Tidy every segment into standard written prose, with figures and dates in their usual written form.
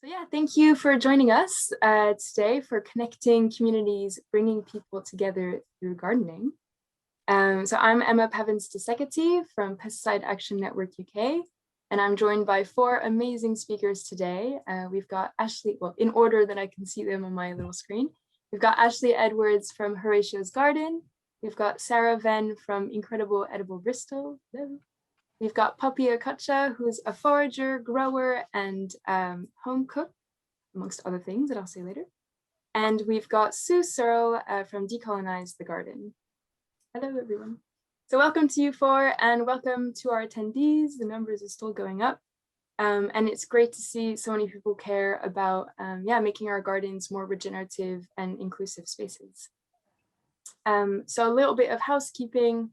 So yeah, thank you for joining us today for connecting communities, bringing people together through gardening. So I'm Emma Pavans de Ceccatty from Pesticide Action Network UK, and I'm joined by four amazing speakers today. We've got Ashley, well, in order that I can see them on my little screen. We've got Ashley Edwards from Horatio's Garden. We've got Sara Venn from incredible Edible Bristol. Hello. We've got Poppy Okotcha, who's a forager, grower, and home cook, amongst other things that I'll say later. And we've got Sui Searle from Decolonize the Garden. Hello, everyone. So welcome to you four, and welcome to our attendees. The numbers are still going up. And it's great to see so many people care about making our gardens more regenerative and inclusive spaces. So a little bit of housekeeping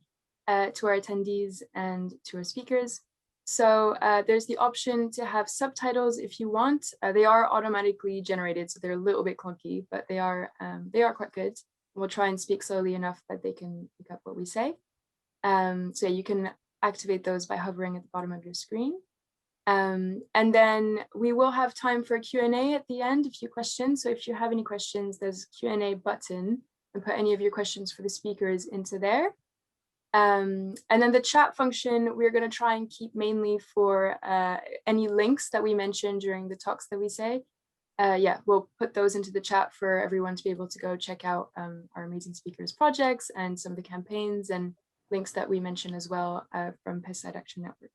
to our attendees and to our speakers. So there's the option to have subtitles if you want. They are automatically generated, so they're a little bit clunky, but they are quite good. We'll try and speak slowly enough that they can pick up what we say. So you can activate those by hovering at the bottom of your screen. And then we will have time for a Q&A at the end, a few questions. So if you have any questions, there's a Q&A button, and put any of your questions for the speakers into there. And then the chat function, we're going to try and keep mainly for any links that we mentioned during the talks that we say. We'll put those into the chat for everyone to be able to go check out our amazing speakers' projects and some of the campaigns and links that we mentioned as well from Pesticide Action Network.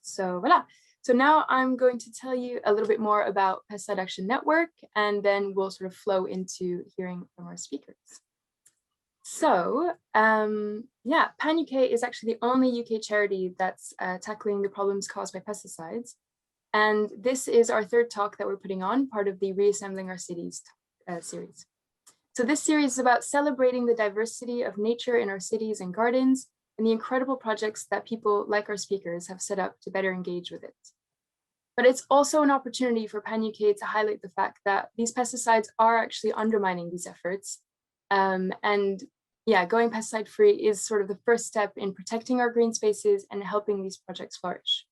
So voila. So now I'm going to tell you a little bit more about Pesticide Action Network, and then we'll sort of flow into hearing from our speakers. So Pan UK is actually the only UK charity that's tackling the problems caused by pesticides. And this is our third talk that we're putting on, part of the Reassembling Our Cities series. So this series is about celebrating the diversity of nature in our cities and gardens, and the incredible projects that people like our speakers have set up to better engage with it. But it's also an opportunity for Pan UK to highlight the fact that these pesticides are actually undermining these efforts. Going pesticide-free is sort of the first step in protecting our green spaces and helping these projects flourish.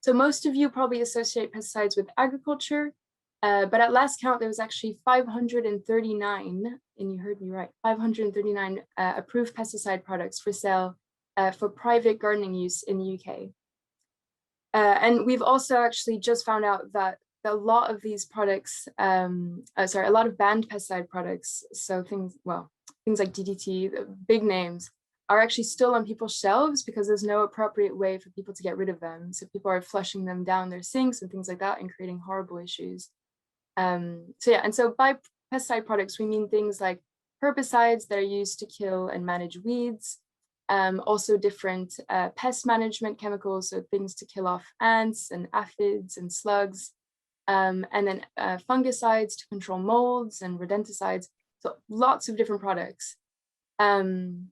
So most of you probably associate pesticides with agriculture, but at last count, there was actually 539, and you heard me right, 539 approved pesticide products for sale for private gardening use in the UK. And we've also actually just found out that a lot of these products, a lot of banned pesticide products, so things like DDT, the big names, are actually still on people's shelves because there's no appropriate way for people to get rid of them. So people are flushing them down their sinks and things like that and creating horrible issues. So by pesticide products, we mean things like herbicides that are used to kill and manage weeds, also different pest management chemicals, so things to kill off ants and aphids and slugs, and then fungicides to control molds and rodenticides. So lots of different products. And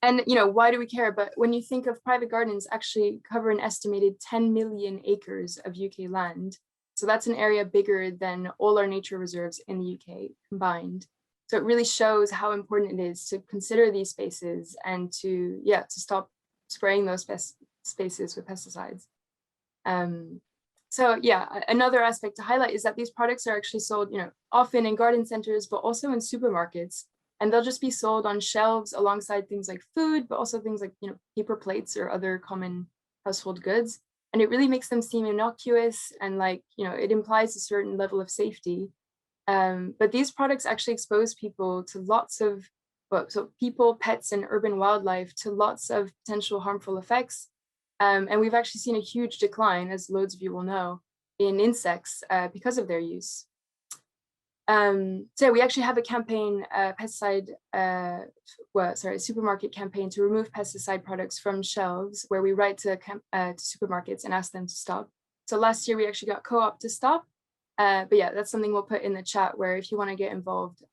why do we care? But when you think of private gardens actually cover an estimated 10 million acres of UK land. So that's an area bigger than all our nature reserves in the UK combined. So it really shows how important it is to consider these spaces and to stop spraying those spaces with pesticides. Another aspect to highlight is that these products are actually sold, often in garden centers, but also in supermarkets. And they'll just be sold on shelves alongside things like food, but also things like, paper plates or other common household goods. And it really makes them seem innocuous and it implies a certain level of safety. But these products actually expose people to lots of, people, pets, and urban wildlife to lots of potential harmful effects. And we've actually seen a huge decline, as loads of you will know, in insects because of their use. So we actually have a campaign, supermarket campaign to remove pesticide products from shelves, where we write to supermarkets and ask them to stop. So last year we actually got Co-op to stop. That's something we'll put in the chat, where if you want to get involved,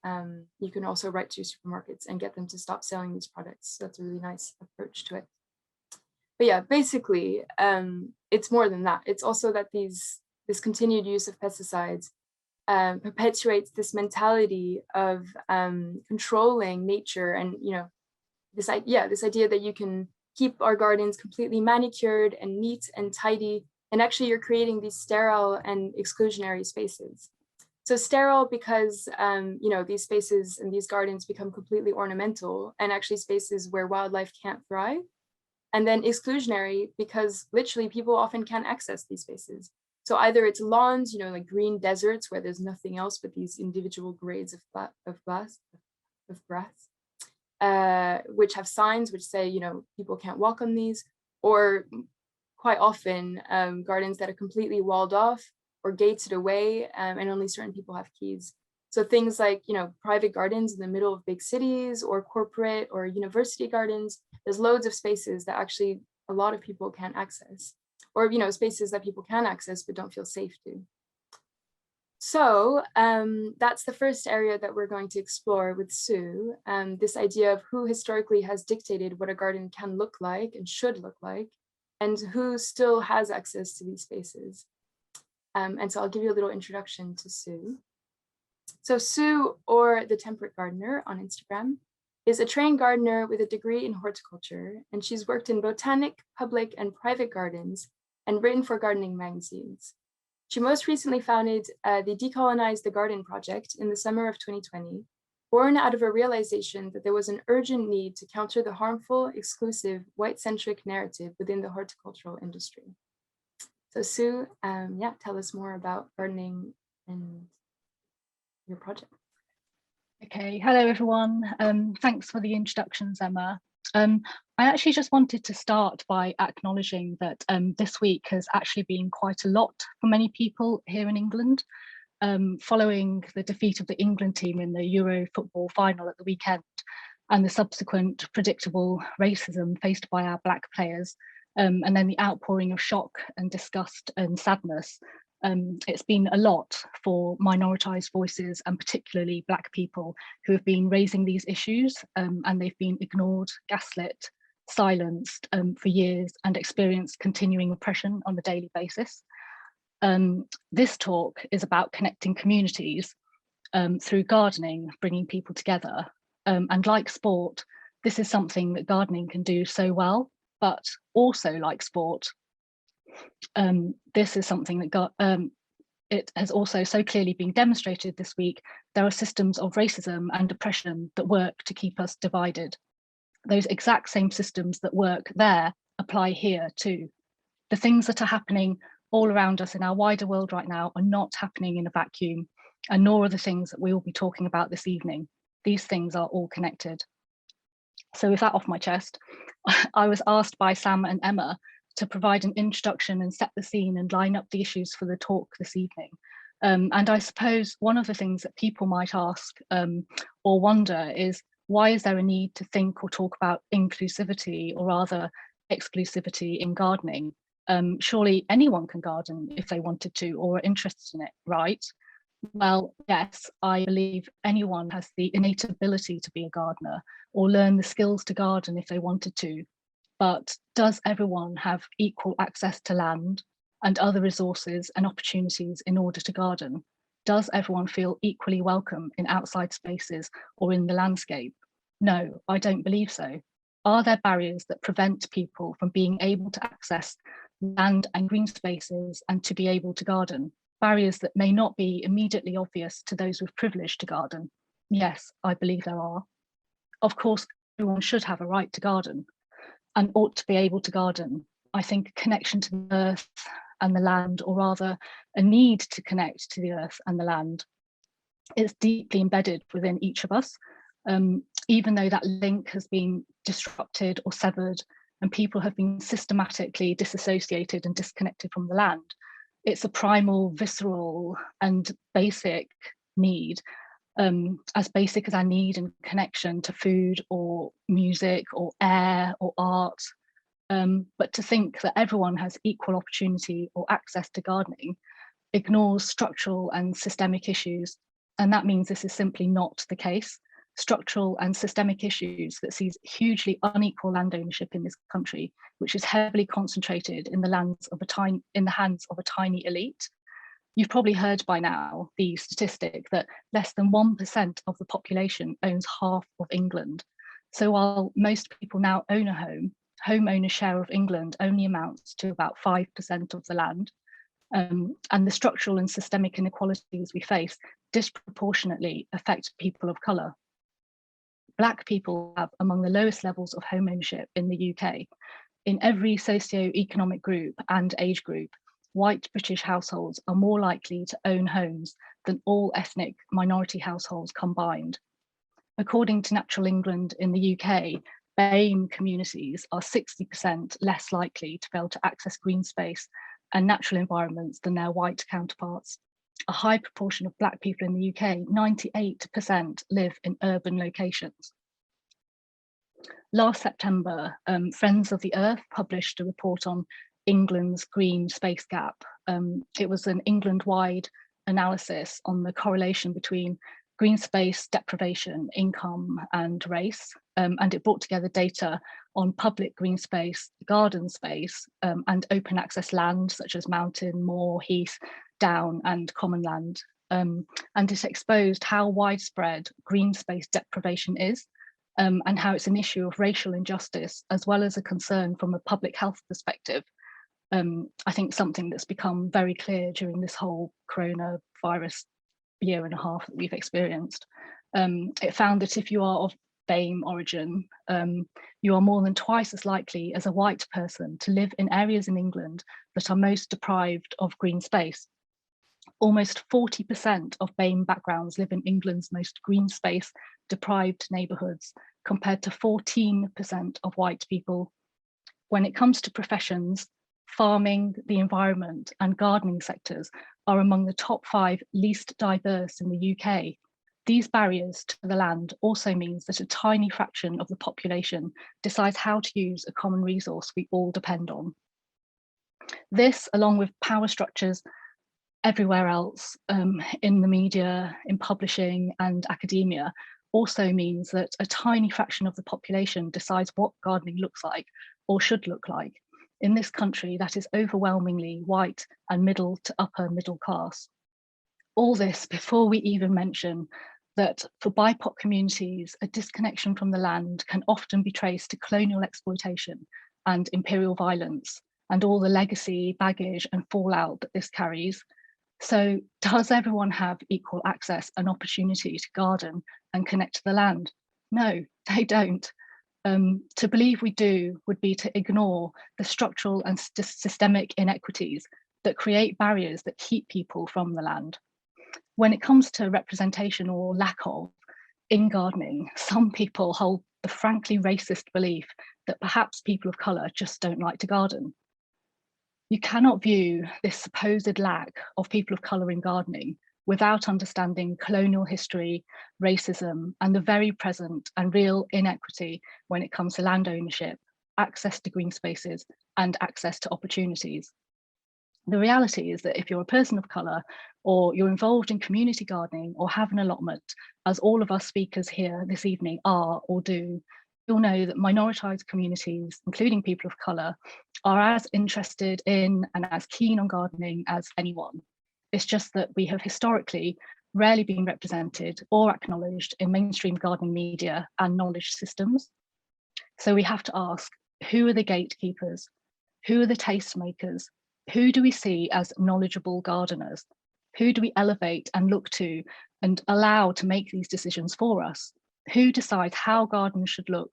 you can also write to supermarkets and get them to stop selling these products. So that's a really nice approach to it. But basically, it's more than that. It's also that this continued use of pesticides perpetuates this mentality of controlling nature, and this idea that you can keep our gardens completely manicured and neat and tidy And actually you're creating these sterile and exclusionary spaces. So sterile because, you know, these spaces and these gardens become completely ornamental and actually spaces where wildlife can't thrive. And then exclusionary because literally people often can't access these spaces. So either it's lawns, you know, like green deserts where there's nothing else but these individual grades of grass, which have signs which say, you know, people can't walk on these, or quite often gardens that are completely walled off or gated away, and only certain people have keys. So things like, you know, private gardens in the middle of big cities or corporate or university gardens, there's loads of spaces that actually a lot of people can't access, or, you know, spaces that people can access but don't feel safe to. So that's the first area that we're going to explore with Sue, this idea of who historically has dictated what a garden can look like and should look like, and who still has access to these spaces. And so I'll give you a little introduction to Sue. So Sue, or the Temperate Gardener on Instagram, is a trained gardener with a degree in horticulture, and she's worked in botanic, public, and private gardens and written for gardening magazines. She most recently founded the Decolonize the Garden project in the summer of 2020, born out of a realization that there was an urgent need to counter the harmful, exclusive, white-centric narrative within the horticultural industry. So Sue, yeah, tell us more about gardening and your project. Okay, hello everyone. Thanks for the introductions, Emma. I actually just wanted to start by acknowledging that this week has actually been quite a lot for many people here in England, following the defeat of the England team in the Euro football final at the weekend and the subsequent predictable racism faced by our Black players, and then the outpouring of shock and disgust and sadness. It's been a lot for minoritized voices and particularly Black people who have been raising these issues, and they've been ignored, gaslit, silenced for years and experienced continuing oppression on a daily basis. This talk is about connecting communities through gardening, bringing people together. And like sport, this is something that gardening can do so well, but also like sport, this is something that it has also so clearly been demonstrated this week. There are systems of racism and oppression that work to keep us divided. Those exact same systems that work there apply here too. The things that are happening all around us in our wider world right now are not happening in a vacuum, and nor are the things that we will be talking about this evening. These things are all connected. So with that off my chest, I was asked by Sam and Emma to provide an introduction and set the scene and line up the issues for the talk this evening. And I suppose one of the things that people might ask or wonder is, why is there a need to think or talk about inclusivity, or rather exclusivity, in gardening? Surely anyone can garden if they wanted to or are interested in it, right? Well, yes, I believe anyone has the innate ability to be a gardener or learn the skills to garden if they wanted to. But does everyone have equal access to land and other resources and opportunities in order to garden? Does everyone feel equally welcome in outside spaces or in the landscape? No, I don't believe so. Are there barriers that prevent people from being able to access land and green spaces and to be able to garden? Barriers that may not be immediately obvious to those with privilege to garden? Yes, I believe there are. Of course, everyone should have a right to garden and ought to be able to garden. I think a connection to the earth and the land, or rather a need to connect to the earth and the land, is deeply embedded within each of us, even though that link has been disrupted or severed and people have been systematically disassociated and disconnected from the land. It's a primal, visceral and basic need, as basic as our need and connection to food or music or air or art. But to think that everyone has equal opportunity or access to gardening ignores structural and systemic issues. And that means this is simply not the case. Structural and systemic issues that sees hugely unequal land ownership in this country, which is heavily concentrated in the hands of a tiny elite. You've probably heard by now the statistic that less than 1% of the population owns half of England. So while most people now own a home, homeowners' share of England only amounts to about 5% of the land. And the structural and systemic inequalities we face disproportionately affect people of colour. Black people have among the lowest levels of home ownership in the UK. In every socio-economic group and age group, white British households are more likely to own homes than all ethnic minority households combined. According to Natural England in the UK, BAME communities are 60% less likely to be able to access green space and natural environments than their white counterparts. A high proportion of Black people in the UK, 98%, live in urban locations. Last September, Friends of the Earth published a report on England's green space gap. It was an England-wide analysis on the correlation between green space deprivation, income, and race. And it brought together data on public green space, garden space, and open access land, such as mountain, moor, heath, down, and common land. And it exposed how widespread green space deprivation is, and how it's an issue of racial injustice, as well as a concern from a public health perspective. I think something that's become very clear during this whole coronavirus year and a half that we've experienced. It found that if you are of BAME origin, you are more than twice as likely as a white person to live in areas in England that are most deprived of green space. Almost 40% of BAME backgrounds live in England's most green space deprived neighbourhoods, compared to 14% of white people. When it comes to professions, farming, the environment, and gardening sectors are among the top 5 least diverse in the UK. These barriers to the land also means that a tiny fraction of the population decides how to use a common resource we all depend on. This, along with power structures everywhere else, in the media, in publishing, and academia, also means that a tiny fraction of the population decides what gardening looks like or should look like. In this country, that is overwhelmingly white and middle to upper middle class. All this before we even mention that for BIPOC communities, a disconnection from the land can often be traced to colonial exploitation and imperial violence, and all the legacy, baggage, and fallout that this carries. So does everyone have equal access and opportunity to garden and connect to the land? No, they don't. To believe we do would be to ignore the structural and systemic inequities that create barriers that keep people from the land. When it comes to representation or lack of in gardening, some people hold the frankly racist belief that perhaps people of colour just don't like to garden. You cannot view this supposed lack of people of colour in gardening without understanding colonial history, racism, and the very present and real inequity when it comes to land ownership, access to green spaces, and access to opportunities. The reality is that if you're a person of colour, or you're involved in community gardening or have an allotment, as all of us speakers here this evening are or do, you'll know that minoritised communities, including people of colour, are as interested in and as keen on gardening as anyone. It's just that we have historically rarely been represented or acknowledged in mainstream gardening media and knowledge systems. So we have to ask, who are the gatekeepers? Who are the tastemakers? Who do we see as knowledgeable gardeners? Who do we elevate and look to and allow to make these decisions for us? Who decides how gardens should look?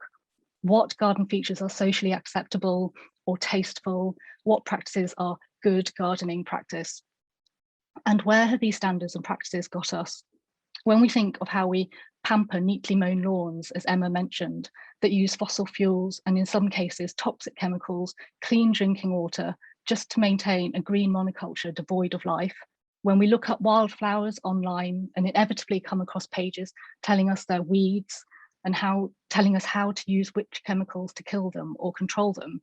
What garden features are socially acceptable or tasteful? What practices are good gardening practice? And where have these standards and practices got us? When we think of how we pamper neatly mown lawns, as Emma mentioned, that use fossil fuels and in some cases toxic chemicals, clean drinking water, just to maintain a green monoculture devoid of life, when we look up wildflowers online and inevitably come across pages telling us they're weeds and telling us how to use which chemicals to kill them or control them,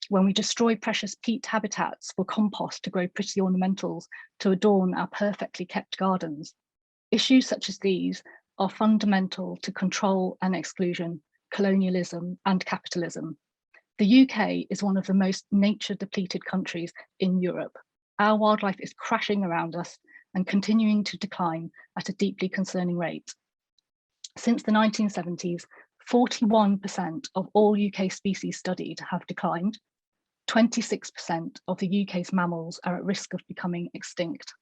when we destroy precious peat habitats for compost to grow pretty ornamentals to adorn our perfectly kept gardens. Issues such as these are fundamental to control and exclusion, colonialism and capitalism. The UK is one of the most nature depleted countries in Europe. Our wildlife is crashing around us and continuing to decline at a deeply concerning rate. Since the 1970s, 41% of all UK species studied have declined. 26% of the UK's mammals are at risk of becoming extinct.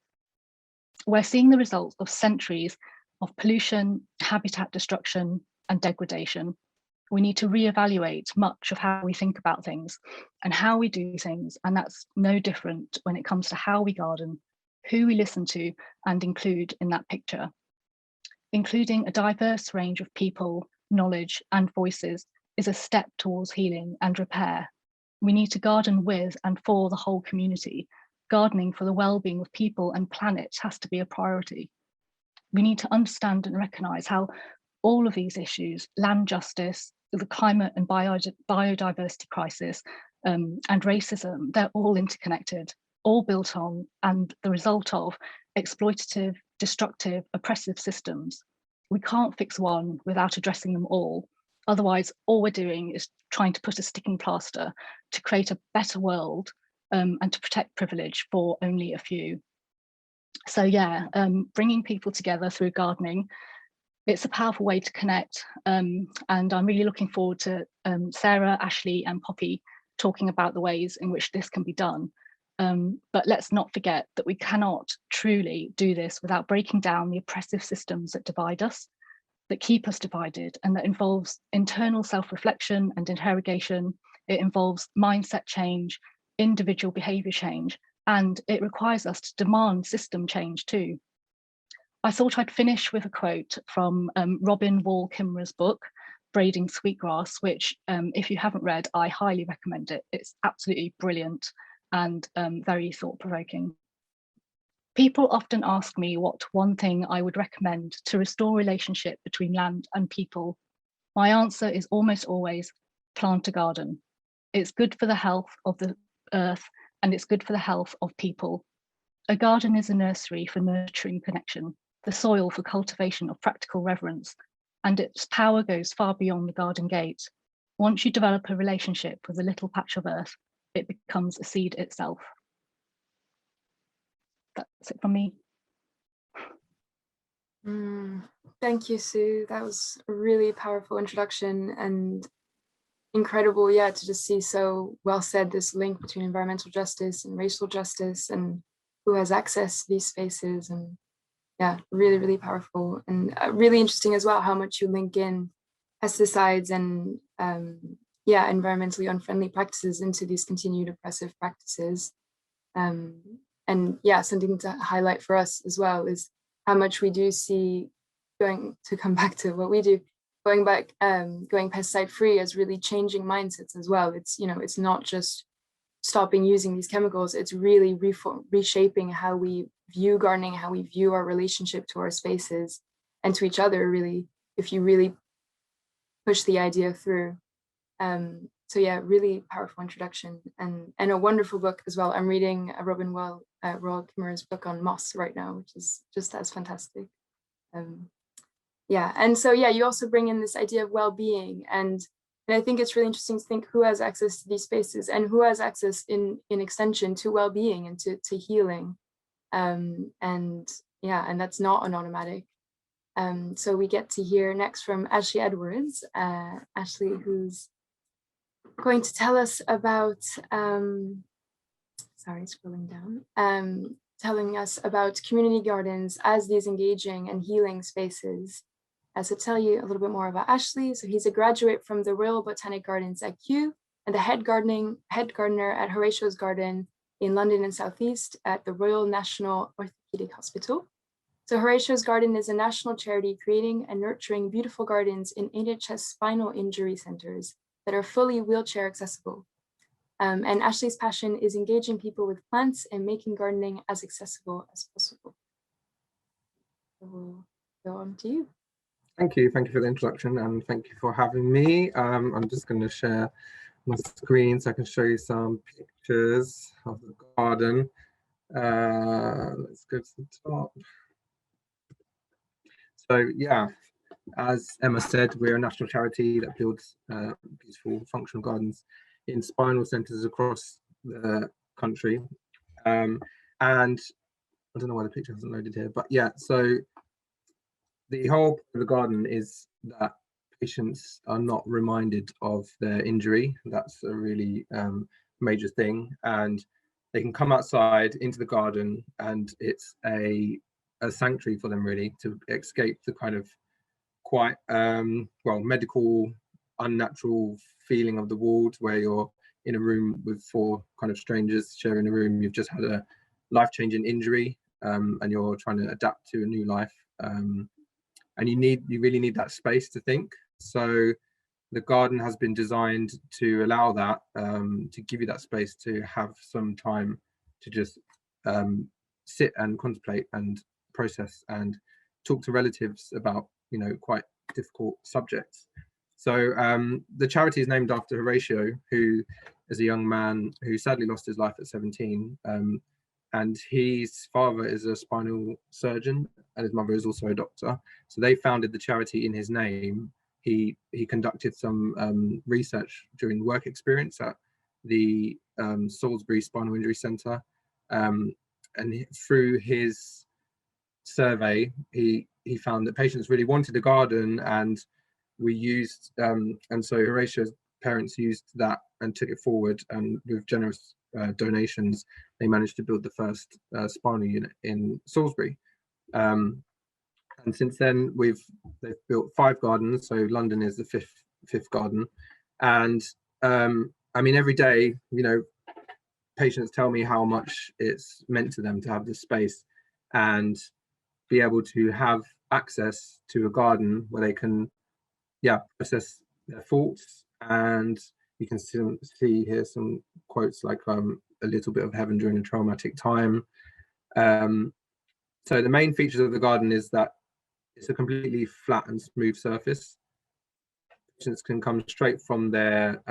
We're seeing the results of centuries of pollution, habitat destruction, and degradation. We need to reevaluate much of how we think about things and how we do things, and that's no different when it comes to how we garden, who we listen to and include in that picture. Including a diverse range of people, knowledge, and voices is a step towards healing and repair. We need to garden with and for the whole community. Gardening for the well-being of people and planet has to be a priority. We need to understand and recognise how all of these issues, land justice, the climate and biodiversity crisis, and racism, they're all interconnected, all built on and the result of exploitative, destructive, oppressive systems. We can't fix one without addressing them all. Otherwise, all we're doing is trying to put a sticking plaster to create a better world and to protect privilege for only a few. So yeah, bringing people together through gardening, it's a powerful way to connect. And I'm really looking forward to Sarah, Ashley and Poppy talking about the ways in which this can be done. But let's not forget that we cannot truly do this without breaking down the oppressive systems that divide us, that keep us divided, and that involves internal self-reflection and interrogation. It involves mindset change, individual behaviour change, and it requires us to demand system change too. I thought I'd finish with a quote from Robin Wall Kimmerer's book, Braiding Sweetgrass, which if you haven't read, I highly recommend it. It's absolutely brilliant and very thought-provoking. People often ask me what one thing I would recommend to restore relationship between land and people. My answer is almost always plant a garden. It's good for the health of the earth and it's good for the health of people. A garden is a nursery for nurturing connection, the soil for cultivation of practical reverence, and its power goes far beyond the garden gate. Once you develop a relationship with a little patch of earth, it becomes a seed itself. That's it from me. Thank you, Sue. That was a really powerful introduction and incredible, yeah, to just see so well said this link between environmental justice and racial justice and who has access to these spaces. And yeah, really, really powerful and really interesting as well how much you link in pesticides and yeah, environmentally unfriendly practices into these continued oppressive practices. And yeah, something to highlight for us as well is how much we do see, going to come back to what we do, going pesticide free as really changing mindsets as well. It's, you know, it's not just stopping using these chemicals, it's really reshaping how we view gardening, how we view our relationship to our spaces and to each other, really, if you really push the idea through. So yeah, really powerful introduction and a wonderful book as well. I'm reading Robin Wall Kimmerer's book on moss right now, which is just as fantastic. Yeah, and so yeah, you also bring in this idea of well-being, and I think it's really interesting to think who has access to these spaces and who has access in extension to well-being and to healing. And yeah, and that's not an automatic. So we get to hear next from Ashley Edwards, Ashley, who's going to tell us about, sorry, scrolling down, telling us about community gardens as these engaging and healing spaces. So tell you a little bit more about Ashley. So he's a graduate from the Royal Botanic Gardens at Kew and the head gardener at Horatio's Garden in London and Southeast at the Royal National Orthopaedic Hospital. So Horatio's Garden is a national charity creating and nurturing beautiful gardens in NHS spinal injury centres that are fully wheelchair accessible. And Ashley's passion is engaging people with plants and making gardening as accessible as possible. So we'll go on to you. Thank you for the introduction and thank you for having me. I'm just going to share my screen so I can show you some pictures of the garden. Let's go to the top. So yeah, as Emma said, we're a national charity that builds beautiful functional gardens in spinal centres across the country. And I don't know why the picture hasn't loaded here, but yeah, so the whole point of the garden is that patients are not reminded of their injury. That's a really major thing, and they can come outside into the garden, and it's a sanctuary for them, really, to escape the kind of quite well, medical, unnatural feeling of the ward, where you're in a room with 4 kind of strangers sharing a room. You've just had a life-changing injury, and you're trying to adapt to a new life, and you really need that space to think. So the garden has been designed to allow that, to give you that space to have some time to just sit and contemplate and process and talk to relatives about, you know, quite difficult subjects. So the charity is named after Horatio, who is a young man who sadly lost his life at 17. And his father is a spinal surgeon and his mother is also a doctor. So they founded the charity in his name. He conducted some research during work experience at the Salisbury Spinal Injury Centre. And through his survey, he found that patients really wanted a garden, and we used, and so Horatio's parents used that and took it forward, and with generous donations, they managed to build the first spinal unit in Salisbury. And since then, they've built 5 gardens. So London is the fifth garden, and I mean, every day, you know, patients tell me how much it's meant to them to have this space and be able to have access to a garden where they can, yeah, process their thoughts. And you can see here some quotes like a little bit of heaven during a traumatic time. So the main features of the garden is that it's a completely flat and smooth surface. Patients can come straight from their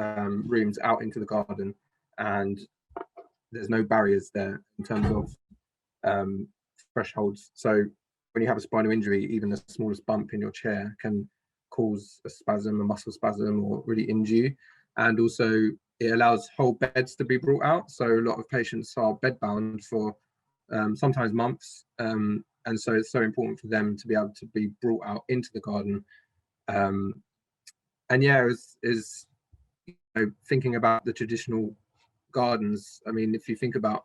rooms out into the garden, and there's no barriers there in terms of thresholds. So when you have a spinal injury, even the smallest bump in your chair can cause a spasm, a muscle spasm, or really injure you. And also it allows whole beds to be brought out. So a lot of patients are bedbound for sometimes months. And so it's so important for them to be able to be brought out into the garden. And yeah, is you know, thinking about the traditional gardens. I mean, if you think about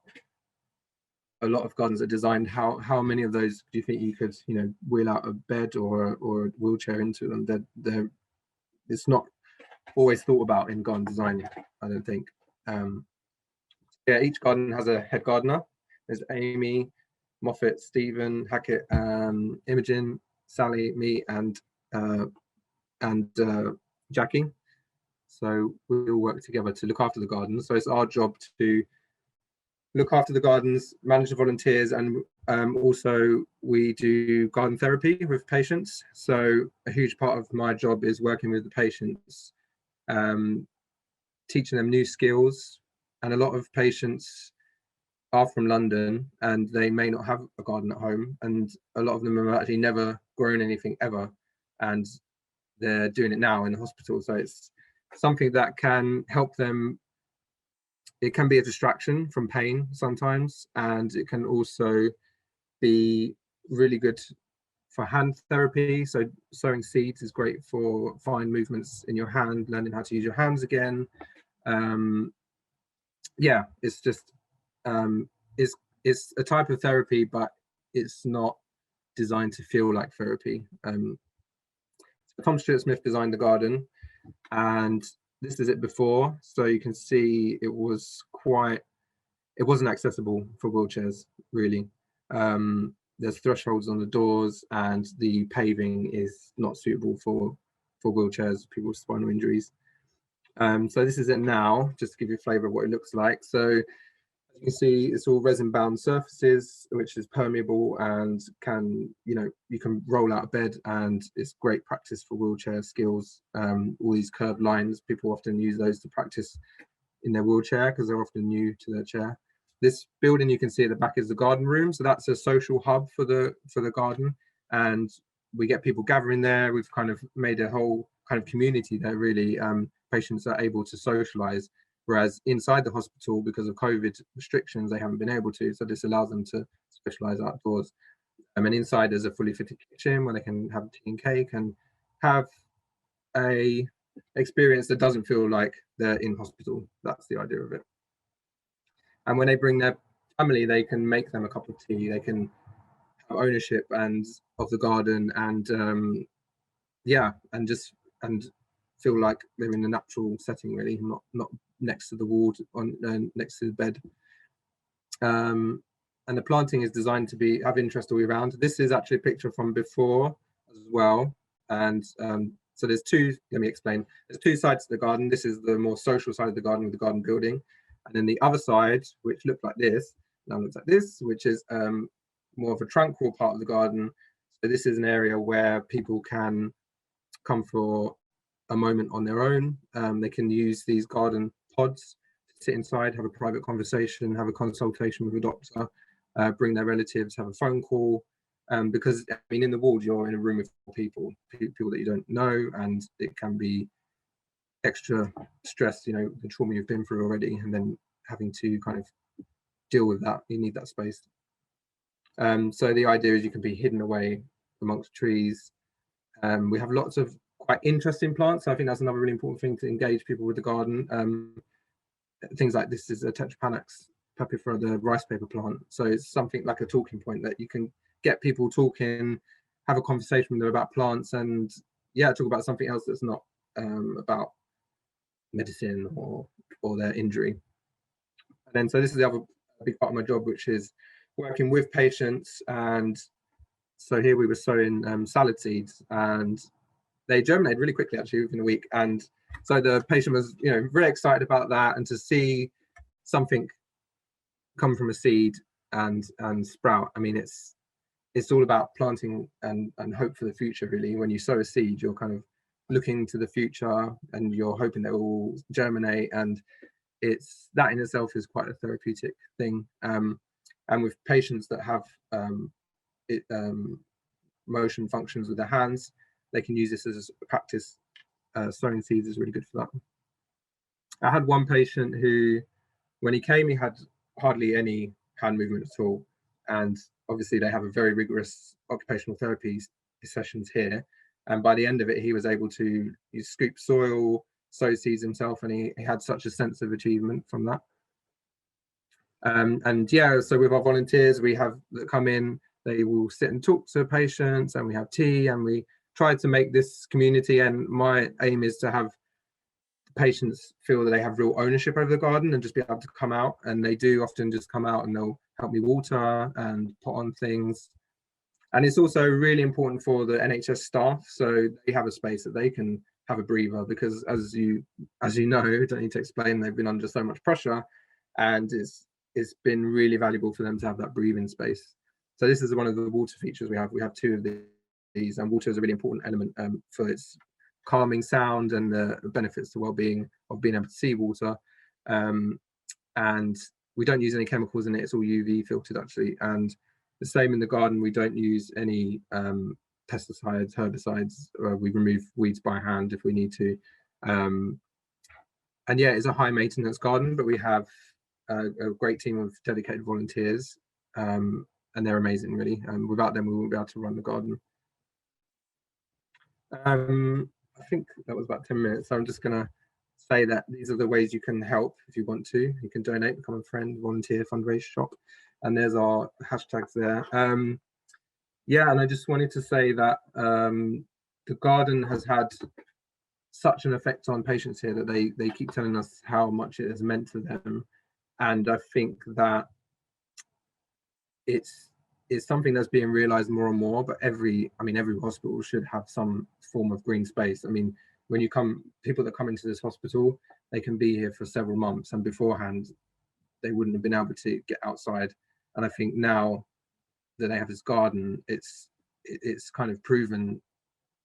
a lot of gardens are designed, how many of those do you think you could, you know, wheel out a bed or a wheelchair into them? It's not always thought about in garden design, I don't think. Yeah, each garden has a head gardener. There's Amy, Moffat, Stephen, Hackett, Imogen, Sally, me, and Jackie. So we all work together to look after the gardens. So it's our job to look after the gardens, manage the volunteers, and also we do garden therapy with patients. So a huge part of my job is working with the patients, teaching them new skills. And a lot of patients are from London and they may not have a garden at home, and a lot of them have actually never grown anything ever, and they're doing it now in the hospital. So it's something that can help them. It can be a distraction from pain sometimes, and it can also be really good for hand therapy. So sowing seeds is great for fine movements in your hand, learning how to use your hands again. Yeah, it's just it's a type of therapy, but it's not designed to feel like therapy. Tom Stuart Smith designed the garden, and this is it before. So you can see it wasn't accessible for wheelchairs, really. There's thresholds on the doors, and the paving is not suitable for wheelchairs, people with spinal injuries. So this is it now, just to give you a flavour of what it looks like. So you can see it's all resin bound surfaces, which is permeable and can, you know, you can roll out of bed, and it's great practice for wheelchair skills. All these curved lines, people often use those to practice in their wheelchair because they're often new to their chair. This building you can see at the back is the garden room. So that's a social hub for the garden. And we get people gathering there. We've kind of made a whole kind of community there, really. Patients are able to socialize, whereas inside the hospital, because of COVID restrictions, they haven't been able to. So this allows them to socialize outdoors. And inside there's a fully fitted kitchen where they can have tea and cake and have a experience that doesn't feel like they're in hospital. That's the idea of it. And when they bring their family, they can make them a cup of tea, they can have ownership and of the garden, and yeah, and feel like they're in a natural setting, really, not next to the ward, next to the bed. And the planting is designed to have interest all year round. This is actually a picture from before as well. And so there's two, let me explain. There's two sides to the garden. This is the more social side of the garden with the garden building. And then the other side, which looked like this, now looks like this, which is more of a tranquil part of the garden. So this is an area where people can come for a moment on their own. They can use these garden pods to sit inside, have a private conversation, have a consultation with a doctor, bring their relatives, have a phone call. Because I mean, in the ward, you're in a room with people that you don't know, and it can be extra stress, you know, the trauma you've been through already, and then having to kind of deal with that. You need that space. So the idea is you can be hidden away amongst trees. We have lots of quite interesting plants. So I think that's another really important thing to engage people with the garden. Things like this is a Tetrapanax papifera, the rice paper plant. So it's something like a talking point that you can get people talking, have a conversation with them about plants, and yeah, talk about something else that's not about medicine or their injury. And then so this is the other big part of my job, which is working with patients. And so here we were sowing salad seeds, and they germinated really quickly, actually, within a week. And so the patient was, you know, very excited about that, and to see something come from a seed and sprout. I mean, it's all about planting and hope for the future, really. When you sow a seed, you're kind of looking to the future and you're hoping that it will germinate, and it's that in itself is quite a therapeutic thing. And with patients that have motion functions with their hands, they can use this as a practice. Sowing seeds is really good for that. I had one patient who, when he came, he had hardly any hand movement at all, and obviously they have a very rigorous occupational therapy sessions here, and by the end of it he was able to scoop soil, sow seeds himself, and he had such a sense of achievement from that. And yeah, so with our volunteers we have that come in, they will sit and talk to patients, and we have tea, and we try to make this community, and my aim is to have patients feel that they have real ownership over the garden and just be able to come out. And they do often just come out and they'll help me water and put on things. And it's also really important for the NHS staff, so they have a space that they can have a breather, because as you know, don't need to explain, they've been under so much pressure, and it's been really valuable for them to have that breathing space. So this is one of the water features we have. We have two of these, and water is a really important element for its calming sound and the benefits to well-being of being able to see water. And we don't use any chemicals in it, it's all UV filtered, actually. And the same in the garden, we don't use any pesticides, herbicides. We remove weeds by hand if we need to. And yeah, it's a high maintenance garden, but we have a great team of dedicated volunteers, and they're amazing, really. Without them, we wouldn't be able to run the garden. I think that was about 10 minutes. So I'm just going to say that these are the ways you can help if you want to. You can donate, become a friend, volunteer, fundraise, shop. And there's our hashtags there. Yeah, and I just wanted to say that the garden has had such an effect on patients here that they keep telling us how much it has meant to them. And I think that it's something that's being realized more and more, but every hospital should have some form of green space. I mean, when people that come into this hospital, they can be here for several months, and beforehand they wouldn't have been able to get outside. And I think now that they have this garden, it's kind of proven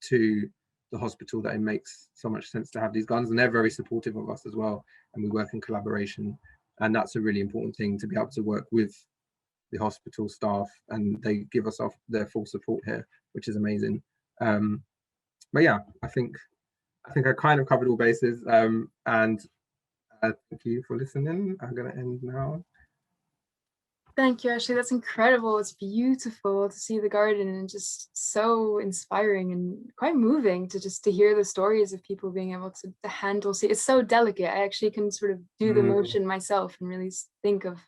to the hospital that it makes so much sense to have these gardens, and they're very supportive of us as well, and we work in collaboration, and that's a really important thing, to be able to work with the hospital staff, and they give us their full support here, which is amazing. But yeah, I think I kind of covered all bases, and thank you for listening. I'm going to end now. Thank you, Ashley. That's incredible. It's beautiful to see the garden and just so inspiring and quite moving to just to hear the stories of people being able to handle. See, it's so delicate. I actually can sort of do the motion myself and really think of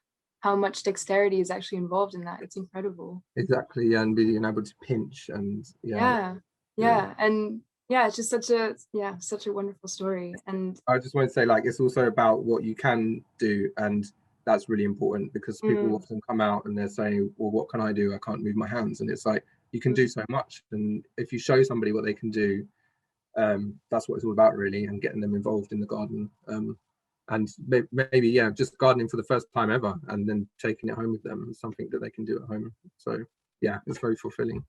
how much dexterity is actually involved in that. It's incredible. Exactly, and being able to pinch and Yeah. And yeah, it's just such a wonderful story. And I just want to say, like, it's also about what you can do, and that's really important because people often come out and they're saying, well, what can I do? I can't move my hands. And it's like, you can do so much, and if you show somebody what they can do, that's what it's all about, really, and getting them involved in the garden, and maybe just gardening for the first time ever and then taking it home with them is something that they can do at home. So yeah, it's very fulfilling.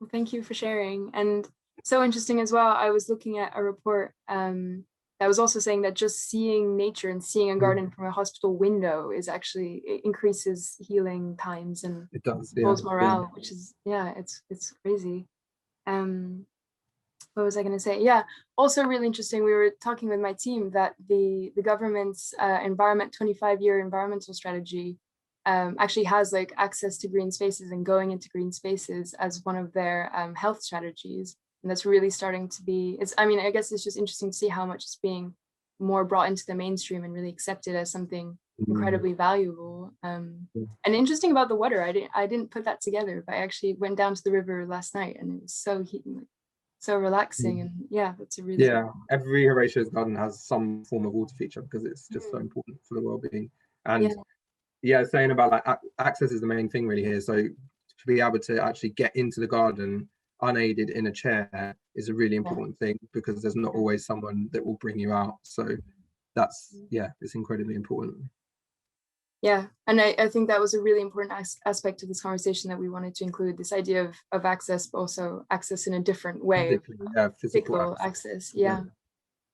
well, thank you for sharing. And so interesting as well, I was looking at a report that was also saying that just seeing nature and seeing a garden from a hospital window is actually, it increases healing times and It does, people's morale, which is, it's crazy. What was I going to say? Yeah, also really interesting. We were talking with my team that the government's environment 25-year environmental strategy actually has like access to green spaces and going into green spaces as one of their health strategies. And that's really starting to be, I mean, I guess it's just interesting to see how much is being more brought into the mainstream and really accepted as something incredibly valuable. And interesting about the water, I didn't put that together, but I actually went down to the river last night and it was so relaxing. And that's a really every Horatio's garden has some form of water feature because it's just so important for the well-being. And saying about like access is the main thing really here. So to be able to actually get into the garden unaided in a chair is a really important thing because there's not always someone that will bring you out. So that's it's incredibly important. Yeah, and I think that was a really important aspect of this conversation that we wanted to include, this idea of access, but also access in a different way. Physical access.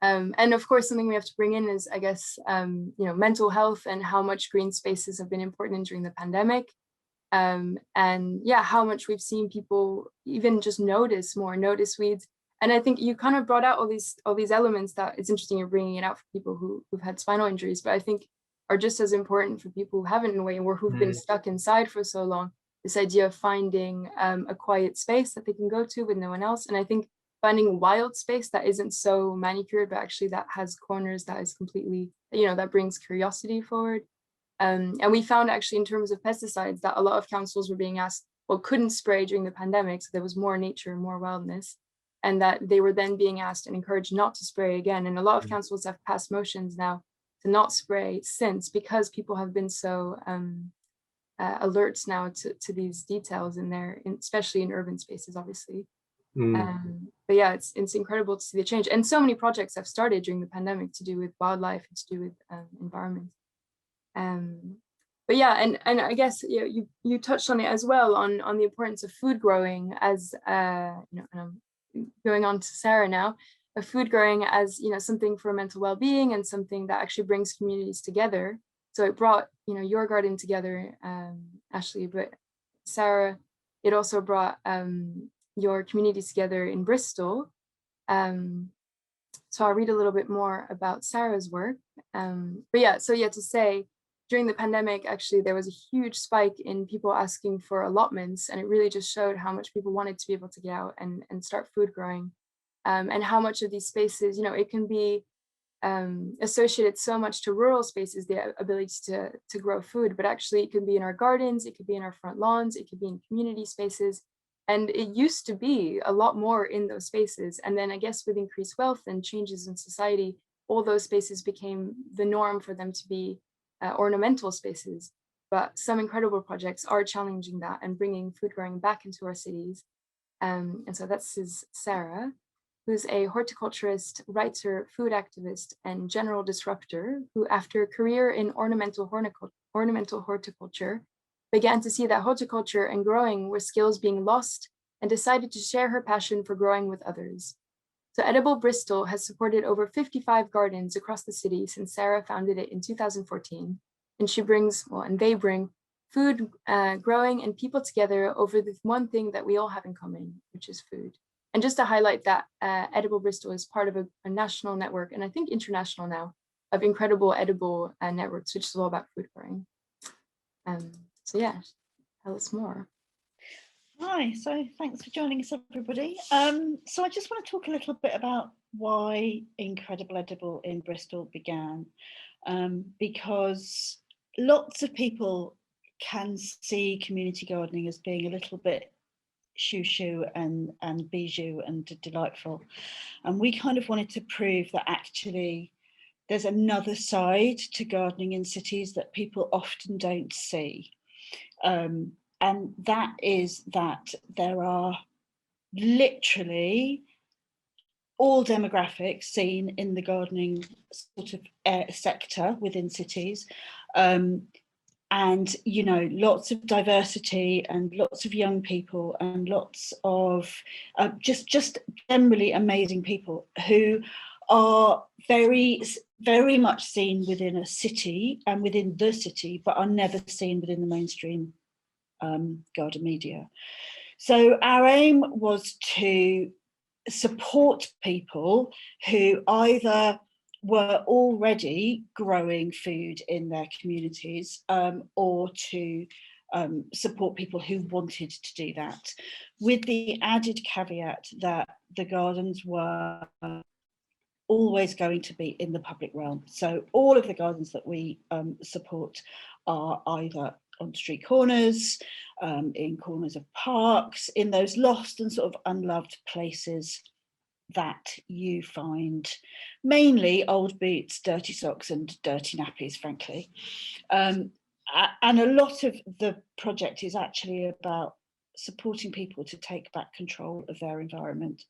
And of course, something we have to bring in is, I guess, mental health and how much green spaces have been important during the pandemic. And how much we've seen people even just notice weeds. And I think you kind of brought out all these elements that it's interesting you're bringing it out for people who've had spinal injuries, but I think are just as important for people who haven't in a way or who've been stuck inside for so long. This idea of finding a quiet space that they can go to with no one else. And I think finding a wild space that isn't so manicured, but actually that has corners that is completely, that brings curiosity forward. And we found actually in terms of pesticides that a lot of councils were being asked, couldn't spray during the pandemic, so there was more nature, more wildness, and that they were then being asked and encouraged not to spray again. And a lot of councils have passed motions now to not spray since, because people have been so alert now to these details especially in urban spaces, obviously. But it's incredible to see the change. And so many projects have started during the pandemic to do with wildlife and to do with environment. But and I guess you touched on it as well on the importance of food growing as and I'm going on to Sara now, of food growing as something for mental well-being and something that actually brings communities together. So it brought your garden together, Ashley, but Sara, it also brought your communities together in Bristol. So I'll read a little bit more about Sara's work. To say, during the pandemic, actually, there was a huge spike in people asking for allotments, and it really just showed how much people wanted to be able to get out and start food growing, and how much of these spaces, it can be associated so much to rural spaces, the ability to grow food, but actually it could be in our gardens, it could be in our front lawns, it could be in community spaces. And it used to be a lot more in those spaces. And then I guess with increased wealth and changes in society, all those spaces became the norm for them to be ornamental spaces. But some incredible projects are challenging that and bringing food growing back into our cities. And so that's Sara, who's a horticulturist, writer, food activist, and general disruptor, who after a career in ornamental horticulture, began to see that horticulture and growing were skills being lost and decided to share her passion for growing with others. So Edible Bristol has supported over 55 gardens across the city since Sara founded it in 2014. And they bring food, growing, and people together over the one thing that we all have in common, which is food. And just to highlight that Edible Bristol is part of a national network, and I think international now, of incredible edible networks, which is all about food growing. So yeah, tell us more. Hi, so thanks for joining us, everybody. So I just want to talk a little bit about why Incredible Edible in Bristol began, because lots of people can see community gardening as being a little bit shoo-shoo and bijou and delightful. And we kind of wanted to prove that actually there's another side to gardening in cities that people often don't see. And that is that there are literally all demographics seen in the gardening sort of sector within cities. And, you know, lots of diversity and lots of young people and lots of just generally amazing people who are very, very much seen within a city and within the city, but are never seen within the mainstream garden media. So our aim was to support people who either were already growing food in their communities, or to support people who wanted to do that, with the added caveat that the gardens were always going to be in the public realm. So all of the gardens that we support are either on street corners, in corners of parks, in those lost and sort of unloved places that you find mainly old boots, dirty socks and dirty nappies, frankly. And a lot of the project is actually about supporting people to take back control of their environment.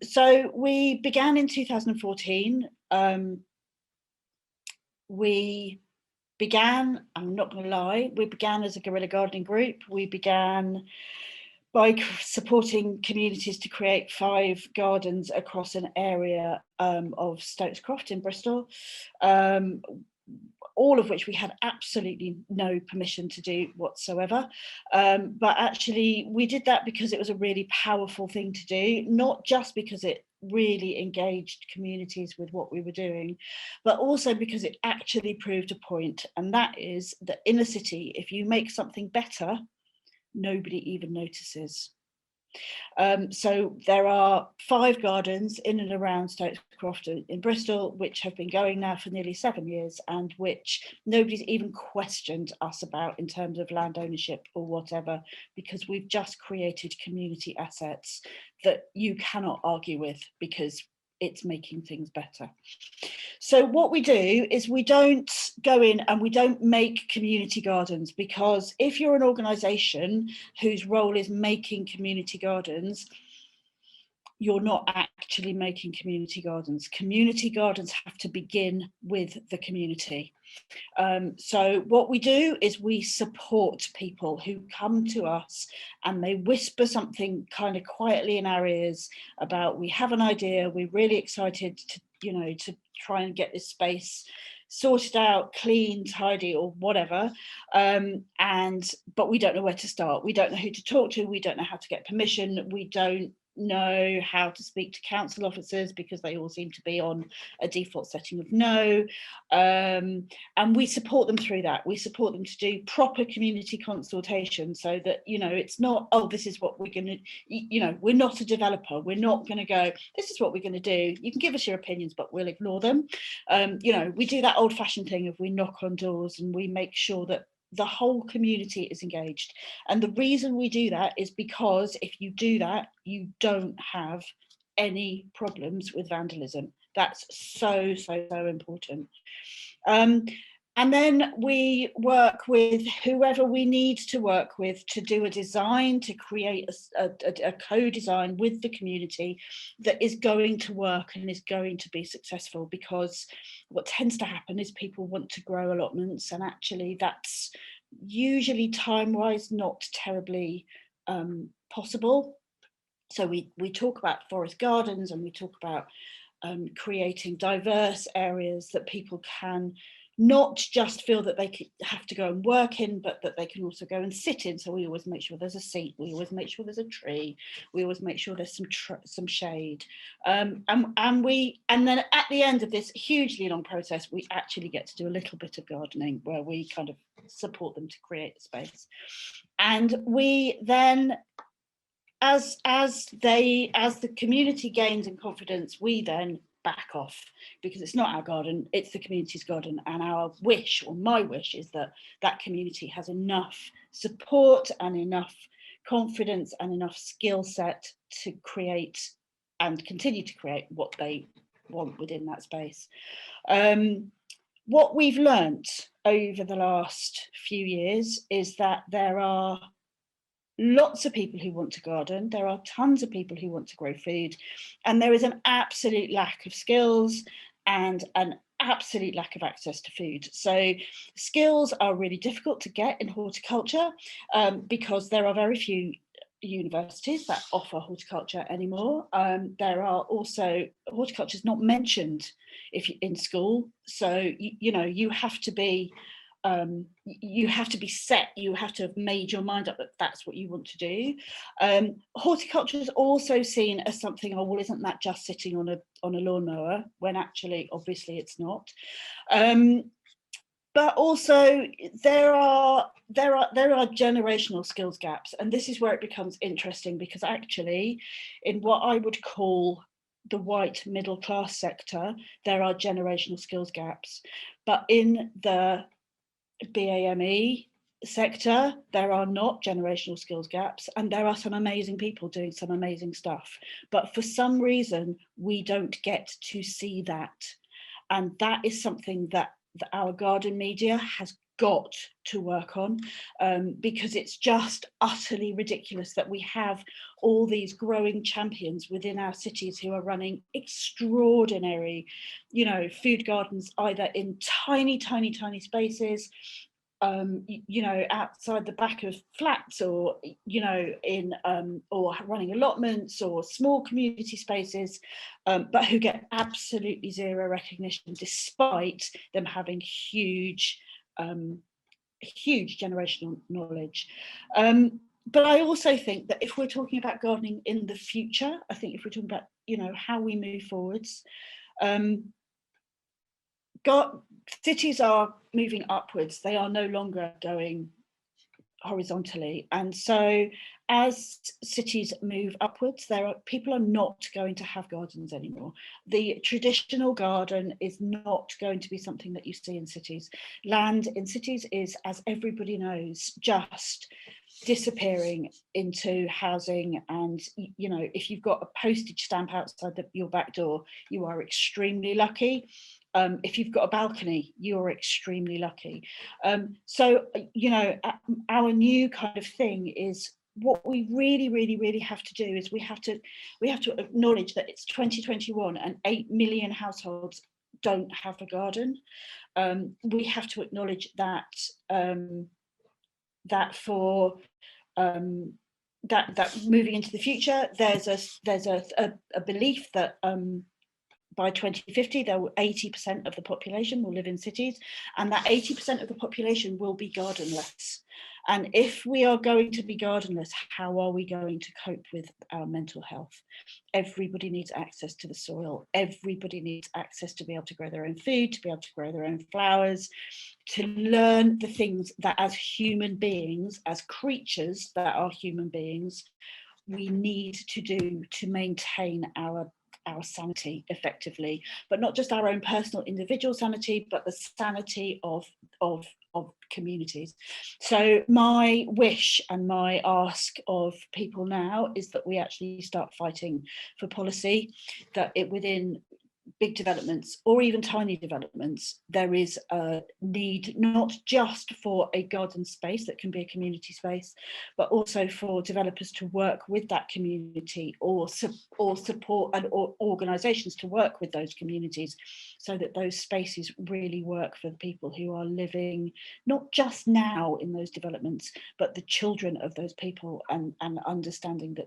So we began in 2014. We began, I'm not going to lie, we began as a guerrilla gardening group. We began by supporting communities to create 5 gardens across an area of Stokescroft in Bristol, all of which we had absolutely no permission to do whatsoever. But actually we did that because it was a really powerful thing to do, not just because it really engaged communities with what we were doing, but also because it actually proved a point, and that is that in a city, if you make something better, nobody even notices. So there are 5 gardens in and around Stokescroft in Bristol, which have been going now for nearly 7 years, and which nobody's even questioned us about in terms of land ownership or whatever, because we've just created community assets that you cannot argue with because it's making things better. So what we do is we don't go in and we don't make community gardens, because if you're an organisation whose role is making community gardens, you're not actually making community gardens. Community gardens have to begin with the community. So what we do is we support people who come to us and they whisper something kind of quietly in our ears about, we have an idea, we're really excited to, you know, to try and get this space sorted out, clean, tidy, or whatever, but we don't know where to start. We don't know who to talk to. We don't know how to get permission. We don't know how to speak to council officers because they all seem to be on a default setting of no, and we support them through that. We support them to do proper community consultation, so that, you know, it's not, oh, this is what we're going to, you know, we're not a developer, we're not going to go, this is what we're going to do, you can give us your opinions but we'll ignore them. You know, we do that old-fashioned thing of we knock on doors and we make sure that the whole community is engaged. And the reason we do that is because if you do that, you don't have any problems with vandalism. That's so important. And then we work with whoever we need to work with to do a design, to create a co-design with the community that is going to work and is going to be successful. Because what tends to happen is people want to grow allotments, and actually that's usually time-wise not terribly possible. So we talk about forest gardens, and we talk about creating diverse areas that people can not just feel that they have to go and work in, but that they can also go and sit in. So we always make sure there's a seat, we always make sure there's a tree, we always make sure there's some shade. And then at the end of this hugely long process, we actually get to do a little bit of gardening where we kind of support them to create the space. And we then, as the community gains in confidence, we then back off, because it's not our garden, it's the community's garden. And our wish, or my wish, is that that community has enough support and enough confidence and enough skill set to create and continue to create what they want within that space. What we've learnt over the last few years is that there are lots of people who want to garden, there are tons of people who want to grow food, and there is an absolute lack of skills and an absolute lack of access to food. So skills are really difficult to get in horticulture, because there are very few universities that offer horticulture anymore. There are also, horticulture is not mentioned in school, so you have to be set, you have to have made your mind up that that's what you want to do. Horticulture is also seen as something, oh well, isn't that just sitting on a lawnmower, when actually obviously it's not. But also there are generational skills gaps, and this is where it becomes interesting, because actually in what I would call the white middle class sector, there are generational skills gaps, but in the BAME sector, there are not generational skills gaps, and there are some amazing people doing some amazing stuff, but for some reason we don't get to see that. And that is something that our garden media has got to work on, because it's just utterly ridiculous that we have all these growing champions within our cities who are running extraordinary, food gardens, either in tiny spaces, outside the back of flats, or in or running allotments or small community spaces, but who get absolutely zero recognition, despite them having huge generational knowledge. But I also think that if we're talking about gardening in the future, I think if we're talking about how we move forwards, cities are moving upwards, they are no longer going horizontally, and so as cities move upwards, people are not going to have gardens anymore. The traditional garden is not going to be something that you see in cities. Land in cities is, as everybody knows, just disappearing into housing, and if you've got a postage stamp outside your back door, you are extremely lucky. If you've got a balcony, you're extremely lucky. So our new kind of thing is, what we really have to do is we have to acknowledge that it's 2021 and 8 million households don't have a garden. We have to acknowledge that that for that moving into the future, there's a belief that by 2050, 80% of the population will live in cities, and that 80% of the population will be gardenless. And if we are going to be gardenless, how are we going to cope with our mental health? Everybody needs access to the soil. Everybody needs access to be able to grow their own food, to be able to grow their own flowers, to learn the things that as human beings, as creatures that are human beings, we need to do to maintain our sanity effectively, but not just our own personal individual sanity, but the sanity of communities. So my wish and my ask of people now is that we actually start fighting for policy, that within big developments or even tiny developments, there is a need not just for a garden space that can be a community space, but also for developers to work with that community, or support and organisations to work with those communities, so that those spaces really work for the people who are living not just now in those developments, but the children of those people, and understanding that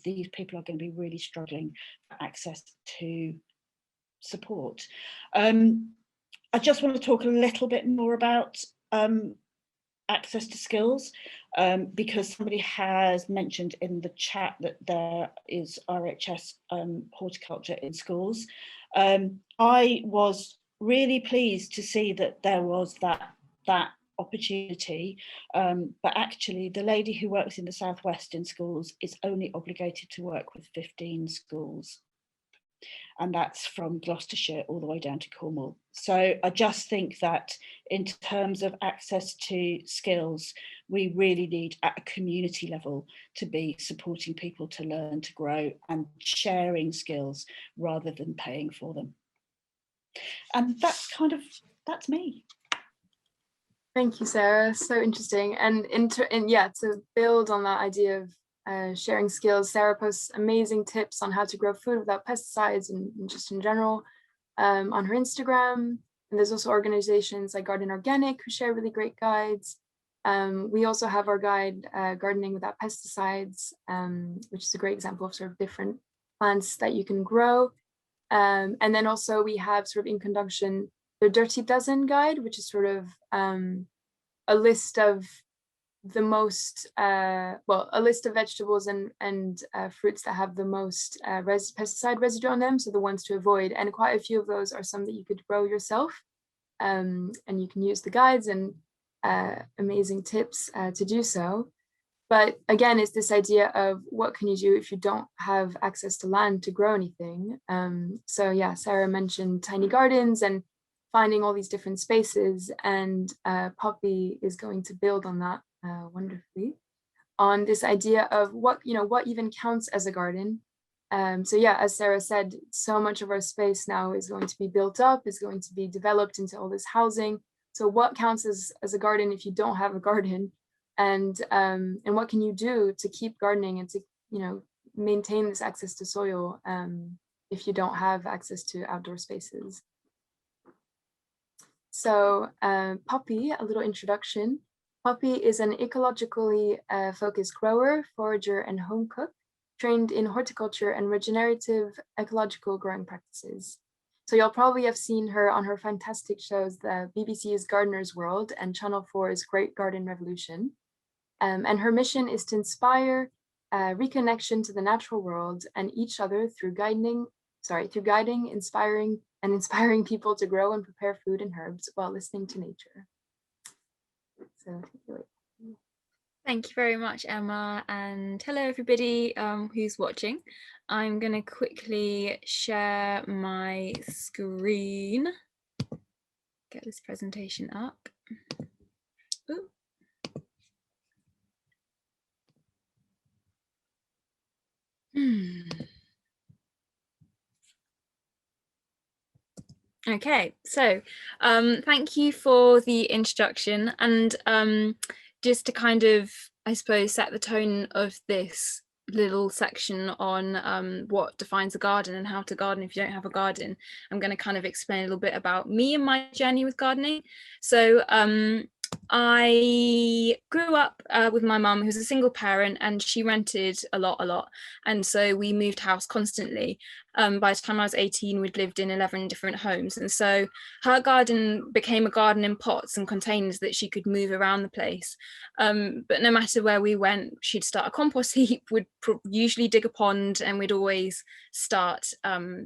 these people are going to be really struggling for access to support. I just want to talk a little bit more about access to skills, because somebody has mentioned in the chat that there is RHS horticulture in schools. I was really pleased to see that there was that opportunity, but actually the lady who works in the Southwest in schools is only obligated to work with 15 schools. And that's from Gloucestershire all the way down to Cornwall. So I just think that in terms of access to skills, we really need at a community level to be supporting people to learn, to grow, and sharing skills rather than paying for them. And that's me. Thank you, Sarah. So interesting. And yeah, to build on that idea of sharing skills, Sarah posts amazing tips on how to grow food without pesticides and just in general on her Instagram. And there's also organizations like Garden Organic who share really great guides. We also have our guide, Gardening Without Pesticides, which is a great example of sort of different plants that you can grow. And then also we have sort of in conjunction the Dirty Dozen guide, which is sort of a list of the most, a list of vegetables and fruits that have the most pesticide residue on them, so the ones to avoid. And quite a few of those are some that you could grow yourself, and you can use the guides and amazing tips to do so. But again, it's this idea of what can you do if you don't have access to land to grow anything. So yeah, Sarah mentioned tiny gardens and finding all these different spaces, and Poppy is going to build on that wonderfully, on this idea of what even counts as a garden. So yeah, as Sarah said, so much of our space now is going to be built up, is going to be developed into all this housing. So what counts as a garden if you don't have a garden? And what can you do to keep gardening and to maintain this access to soil if you don't have access to outdoor spaces? So Poppy, a little introduction. Poppy is an ecologically focused grower, forager, and home cook, trained in horticulture and regenerative ecological growing practices. So you'll probably have seen her on her fantastic shows, the BBC's Gardener's World and Channel 4's Great Garden Revolution. And her mission is to inspire reconnection to the natural world and each other through guiding, inspiring people to grow and prepare food and herbs while listening to nature. So thank you very much, Emma, and hello everybody who's watching. I'm going to quickly share my screen, get this presentation up. Ooh. Okay, so thank you for the introduction, and just to kind of, I suppose, set the tone of this little section on what defines a garden and how to garden if you don't have a garden, I'm going to kind of explain a little bit about me and my journey with gardening. So I grew up with my mum, who's a single parent, and she rented a lot, and so we moved house constantly. By the time I was 18, we'd lived in 11 different homes, and so her garden became a garden in pots and containers that she could move around the place. But no matter where we went, she'd start a compost heap, would usually dig a pond, and we'd always start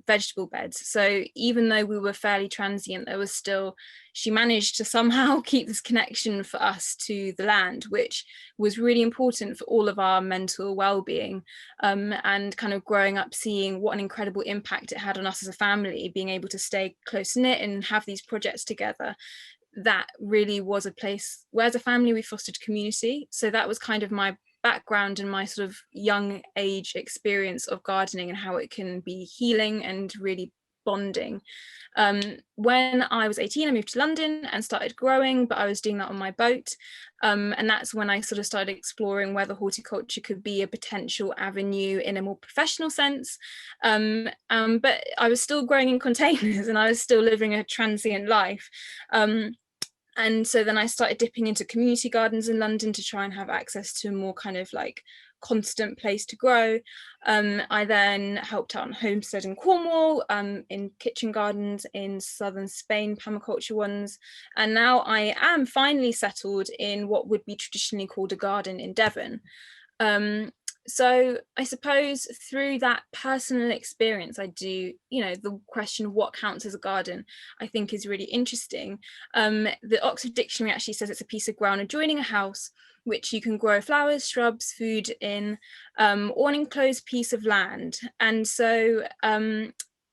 vegetable beds. So even though we were fairly transient, there was still, she managed to somehow keep this connection for us to the land, which was really important for all of our mental well-being, and kind of growing up seeing what an incredible impact it had on us as a family, being able to stay close-knit and have these projects together. That really was a place where as a family we fostered community. So that was kind of my background and my sort of young age experience of gardening and how it can be healing and really bonding. When I was 18, I moved to London and started growing, but I was doing that on my boat. And that's when I sort of started exploring whether horticulture could be a potential avenue in a more professional sense. But I was still growing in containers and I was still living a transient life. And so then I started dipping into community gardens in London to try and have access to more kind of like constant place to grow. I then helped out on homestead in Cornwall, in kitchen gardens in southern Spain, permaculture ones, and now I am finally settled in what would be traditionally called a garden in Devon. So I suppose through that personal experience, I do, the question of what counts as a garden, I think is really interesting. The Oxford Dictionary actually says it's a piece of ground adjoining a house which you can grow flowers, shrubs, food in, or an enclosed piece of land. And so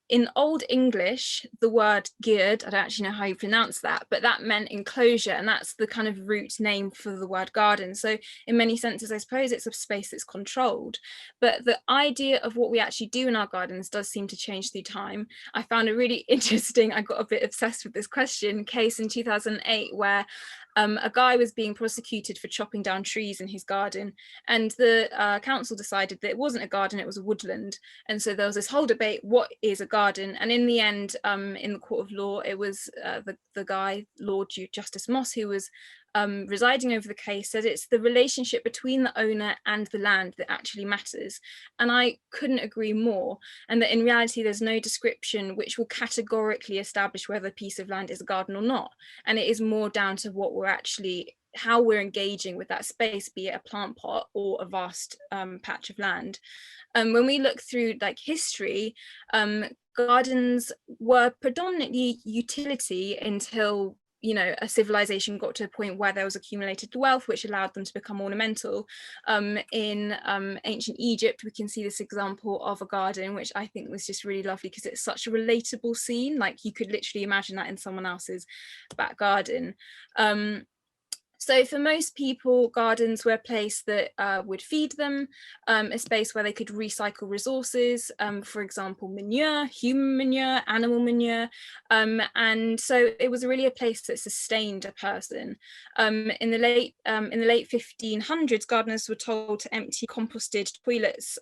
in Old English, the word geared, I don't actually know how you pronounce that, but that meant enclosure, and that's the kind of root name for the word garden. So in many senses, I suppose it's a space that's controlled, but the idea of what we actually do in our gardens does seem to change through time. I found a really interesting, I got a bit obsessed with this question, case in 2008 where a guy was being prosecuted for chopping down trees in his garden, and the council decided that it wasn't a garden, it was a woodland. And so there was this whole debate, what is a garden? And in the end, in the court of law, it was the guy, Lord Justice Moss, who was residing over the case, said it's the relationship between the owner and the land that actually matters. And I couldn't agree more. And that in reality, there's no description which will categorically establish whether a piece of land is a garden or not. And it is more down to what we're actually, how we're engaging with that space, be it a plant pot or a vast patch of land. When we look through like history, gardens were predominantly utility until a civilization got to a point where there was accumulated wealth, which allowed them to become ornamental. In ancient Egypt, we can see this example of a garden, which I think was just really lovely because it's such a relatable scene. Like you could literally imagine that in someone else's back garden. So for most people, gardens were a place that would feed them, a space where they could recycle resources, for example, manure, human manure, animal manure. And so it was really a place that sustained a person. In the late 1500s, gardeners were told to empty composted toilets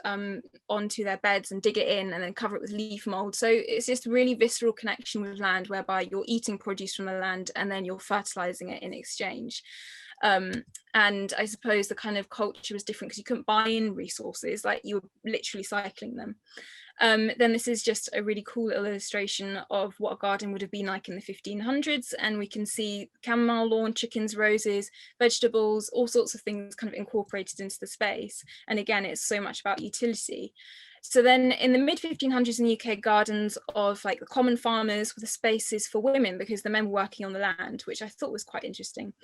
onto their beds and dig it in and then cover it with leaf mold. So it's just a really visceral connection with land, whereby you're eating produce from the land and then you're fertilizing it in exchange. And I suppose the kind of culture was different because you couldn't buy in resources, like you were literally cycling them. Then this is just a really cool little illustration of what a garden would have been like in the 1500s, and we can see chamomile lawn, chickens, roses, vegetables, all sorts of things kind of incorporated into the space. And again, it's so much about utility. So then in the mid 1500s in the UK, gardens of like the common farmers were the spaces for women because the men were working on the land, which I thought was quite interesting.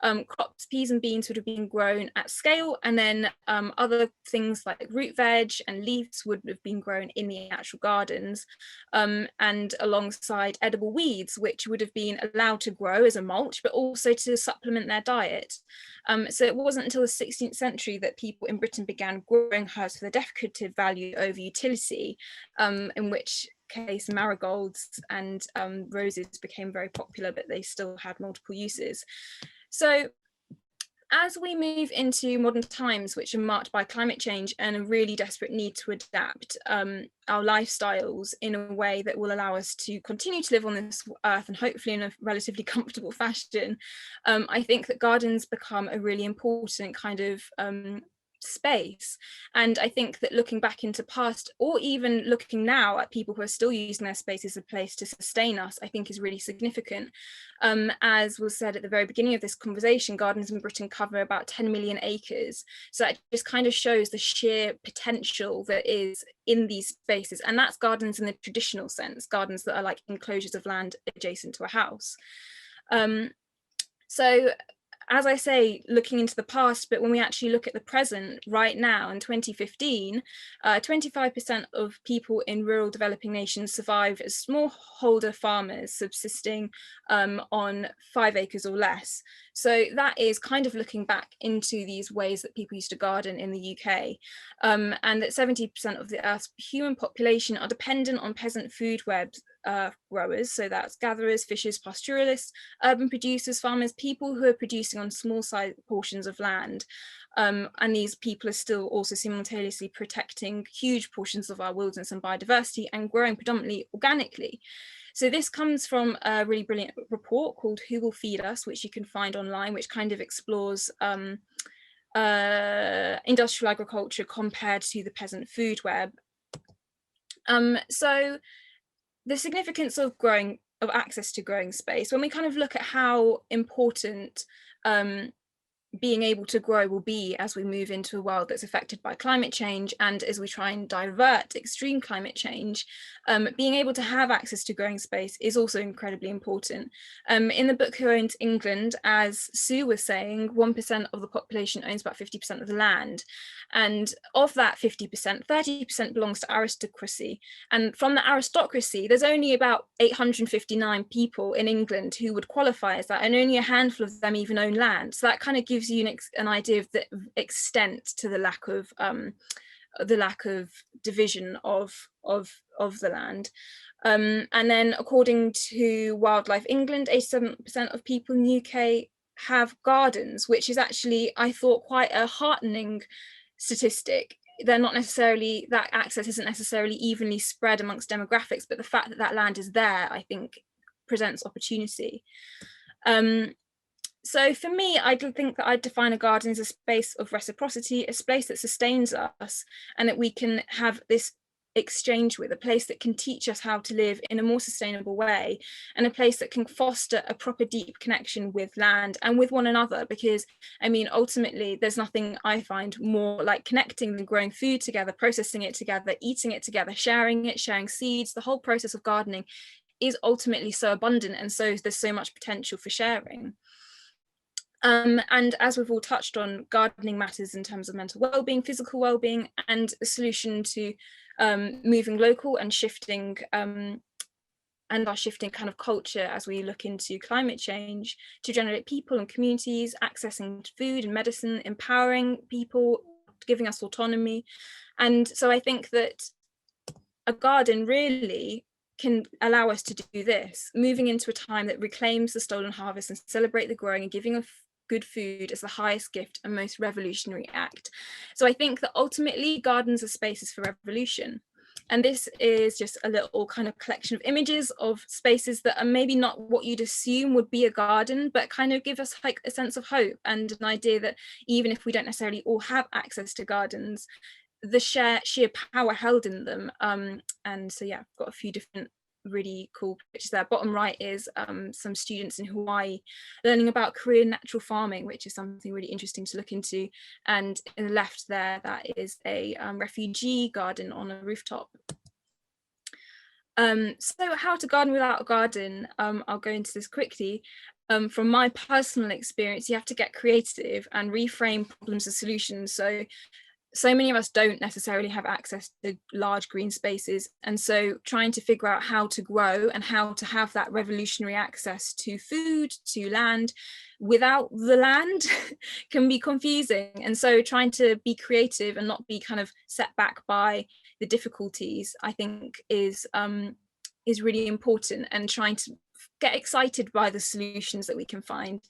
Crops, peas and beans would have been grown at scale, and then other things like root veg and leaves would have been grown in the actual gardens, and alongside edible weeds, which would have been allowed to grow as a mulch, but also to supplement their diet. So it wasn't until the 16th century that people in Britain began growing herbs for their decorative value over utility, in which case marigolds and roses became very popular, but they still had multiple uses. So as we move into modern times, which are marked by climate change and a really desperate need to adapt our lifestyles in a way that will allow us to continue to live on this earth and hopefully in a relatively comfortable fashion, I think that gardens become a really important kind of space. And I think that looking back into past, or even looking now at people who are still using their space as a place to sustain us, I think is really significant. As was said at the very beginning of this conversation, gardens in Britain cover about 10 million acres. So it just kind of shows the sheer potential that is in these spaces. And that's gardens in the traditional sense, gardens that are like enclosures of land adjacent to a house. So as I say, looking into the past, but when we actually look at the present right now in 2015, 25% of people in rural developing nations survive as smallholder farmers subsisting on 5 acres or less. So that is kind of looking back into these ways that people used to garden in the UK, and that 70% of the Earth's human population are dependent on peasant food webs growers, so that's gatherers, fishers, pastoralists, urban producers, farmers, people who are producing on small size portions of land. And these people are still also simultaneously protecting huge portions of our wilderness and biodiversity and growing predominantly organically. So this comes from a really brilliant report called Who Will Feed Us, which you can find online, which kind of explores industrial agriculture compared to the peasant food web. So the significance of access to growing space, when we kind of look at how important being able to grow will be as we move into a world that's affected by climate change, and as we try and divert extreme climate change, being able to have access to growing space is also incredibly important. In the book Who Owns England, as Sue was saying, 1% of the population owns about 50% of the land, and of that 50%, 30% belongs to aristocracy, and from the aristocracy there's only about 859 people in England who would qualify as that, and only a handful of them even own land. So that kind of gives you an idea of the extent to the lack of division of the land. And then according to Wildlife England, 87% of people in the UK have gardens, which is actually, I thought, quite a heartening statistic. They're not necessarily, that access isn't necessarily evenly spread amongst demographics, but the fact that that land is there, I think, presents opportunity. So for me, I think that I'd define a garden as a space of reciprocity, a space that sustains us and that we can have this exchange with, a place that can teach us how to live in a more sustainable way, and a place that can foster a proper deep connection with land and with one another. Because I mean, ultimately there's nothing I find more like connecting than growing food together, processing it together, eating it together, sharing seeds. The whole process of gardening is ultimately so abundant, and so there's so much potential for sharing. And as we've all touched on, gardening matters in terms of mental well-being, physical well-being, and a solution to moving local and shifting our shifting kind of culture as we look into climate change, to generate people and communities accessing food and medicine, empowering people, giving us autonomy. And so I think that a garden really can allow us to do this, moving into a time that reclaims the stolen harvest and celebrate the growing and giving of good food as the highest gift and most revolutionary act. So I think that ultimately gardens are spaces for revolution. And this is just a little kind of collection of images of spaces that are maybe not what you'd assume would be a garden, but kind of give us like a sense of hope and an idea that even if we don't necessarily all have access to gardens, the sheer power held in them. And so yeah, I've got a few different really cool pictures there. Bottom right is some students in Hawaii learning about Korean natural farming, which is something really interesting to look into. And in the left there, that is a refugee garden on a rooftop. So how to garden without a garden, I'll go into this quickly. From my personal experience, you have to get creative and reframe problems as solutions. So many of us don't necessarily have access to large green spaces, and so trying to figure out how to grow and how to have that revolutionary access to food, to land without the land can be confusing. And so trying to be creative and not be kind of set back by the difficulties, I think is really important, and trying to get excited by the solutions that we can find.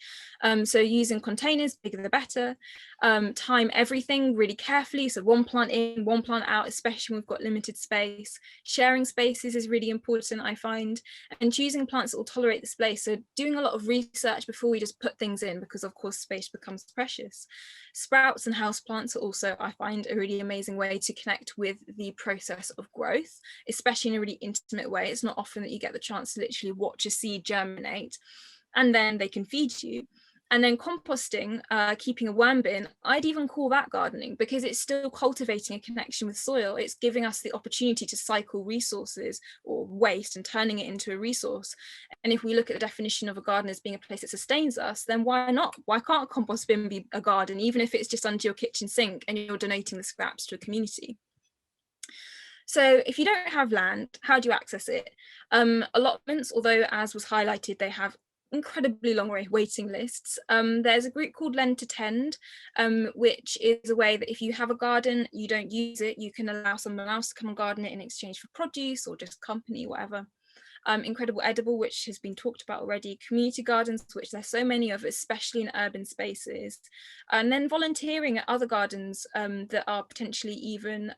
So using containers, bigger the better. Time everything really carefully, so one plant in, one plant out, especially when we've got limited space. Sharing spaces is really important, I find, and choosing plants that will tolerate the space. So doing a lot of research before we just put things in, because of course space becomes precious. Sprouts and houseplants are also, I find, a really amazing way to connect with the process of growth, especially in a really intimate way. It's not often that you get the chance to literally watch a seed germinate, and then they can feed you. And then composting, keeping a worm bin, I'd even call that gardening, because it's still cultivating a connection with soil. It's giving us the opportunity to cycle resources or waste and turning it into a resource. And if we look at the definition of a garden as being a place that sustains us, then why not? Why can't a compost bin be a garden, even if it's just under your kitchen sink and you're donating the scraps to a community? So if you don't have land, how do you access it? Allotments, although as was highlighted, they have incredibly long waiting lists. There's a group called Lend to Tend, which is a way that if you have a garden, you don't use it, you can allow someone else to come and garden it in exchange for produce or just company, whatever. Incredible Edible, which has been talked about already, community gardens, which there's so many of, especially in urban spaces, and then volunteering at other gardens that are potentially even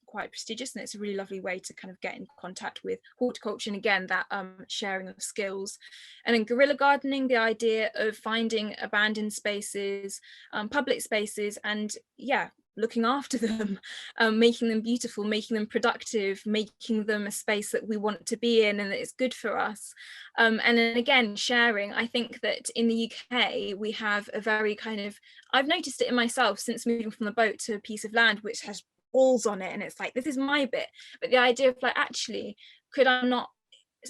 quite prestigious, and it's a really lovely way to kind of get in contact with horticulture, and again that sharing of skills. And then guerrilla gardening, the idea of finding abandoned spaces, public spaces, and looking after them, making them beautiful, making them productive, making them a space that we want to be in and that is good for us. And then again, sharing. I think that in the UK, we have a very kind of, I've noticed it in myself since moving from the boat to a piece of land which has walls on it, and it's like, this is my bit. But the idea of like, actually, could I not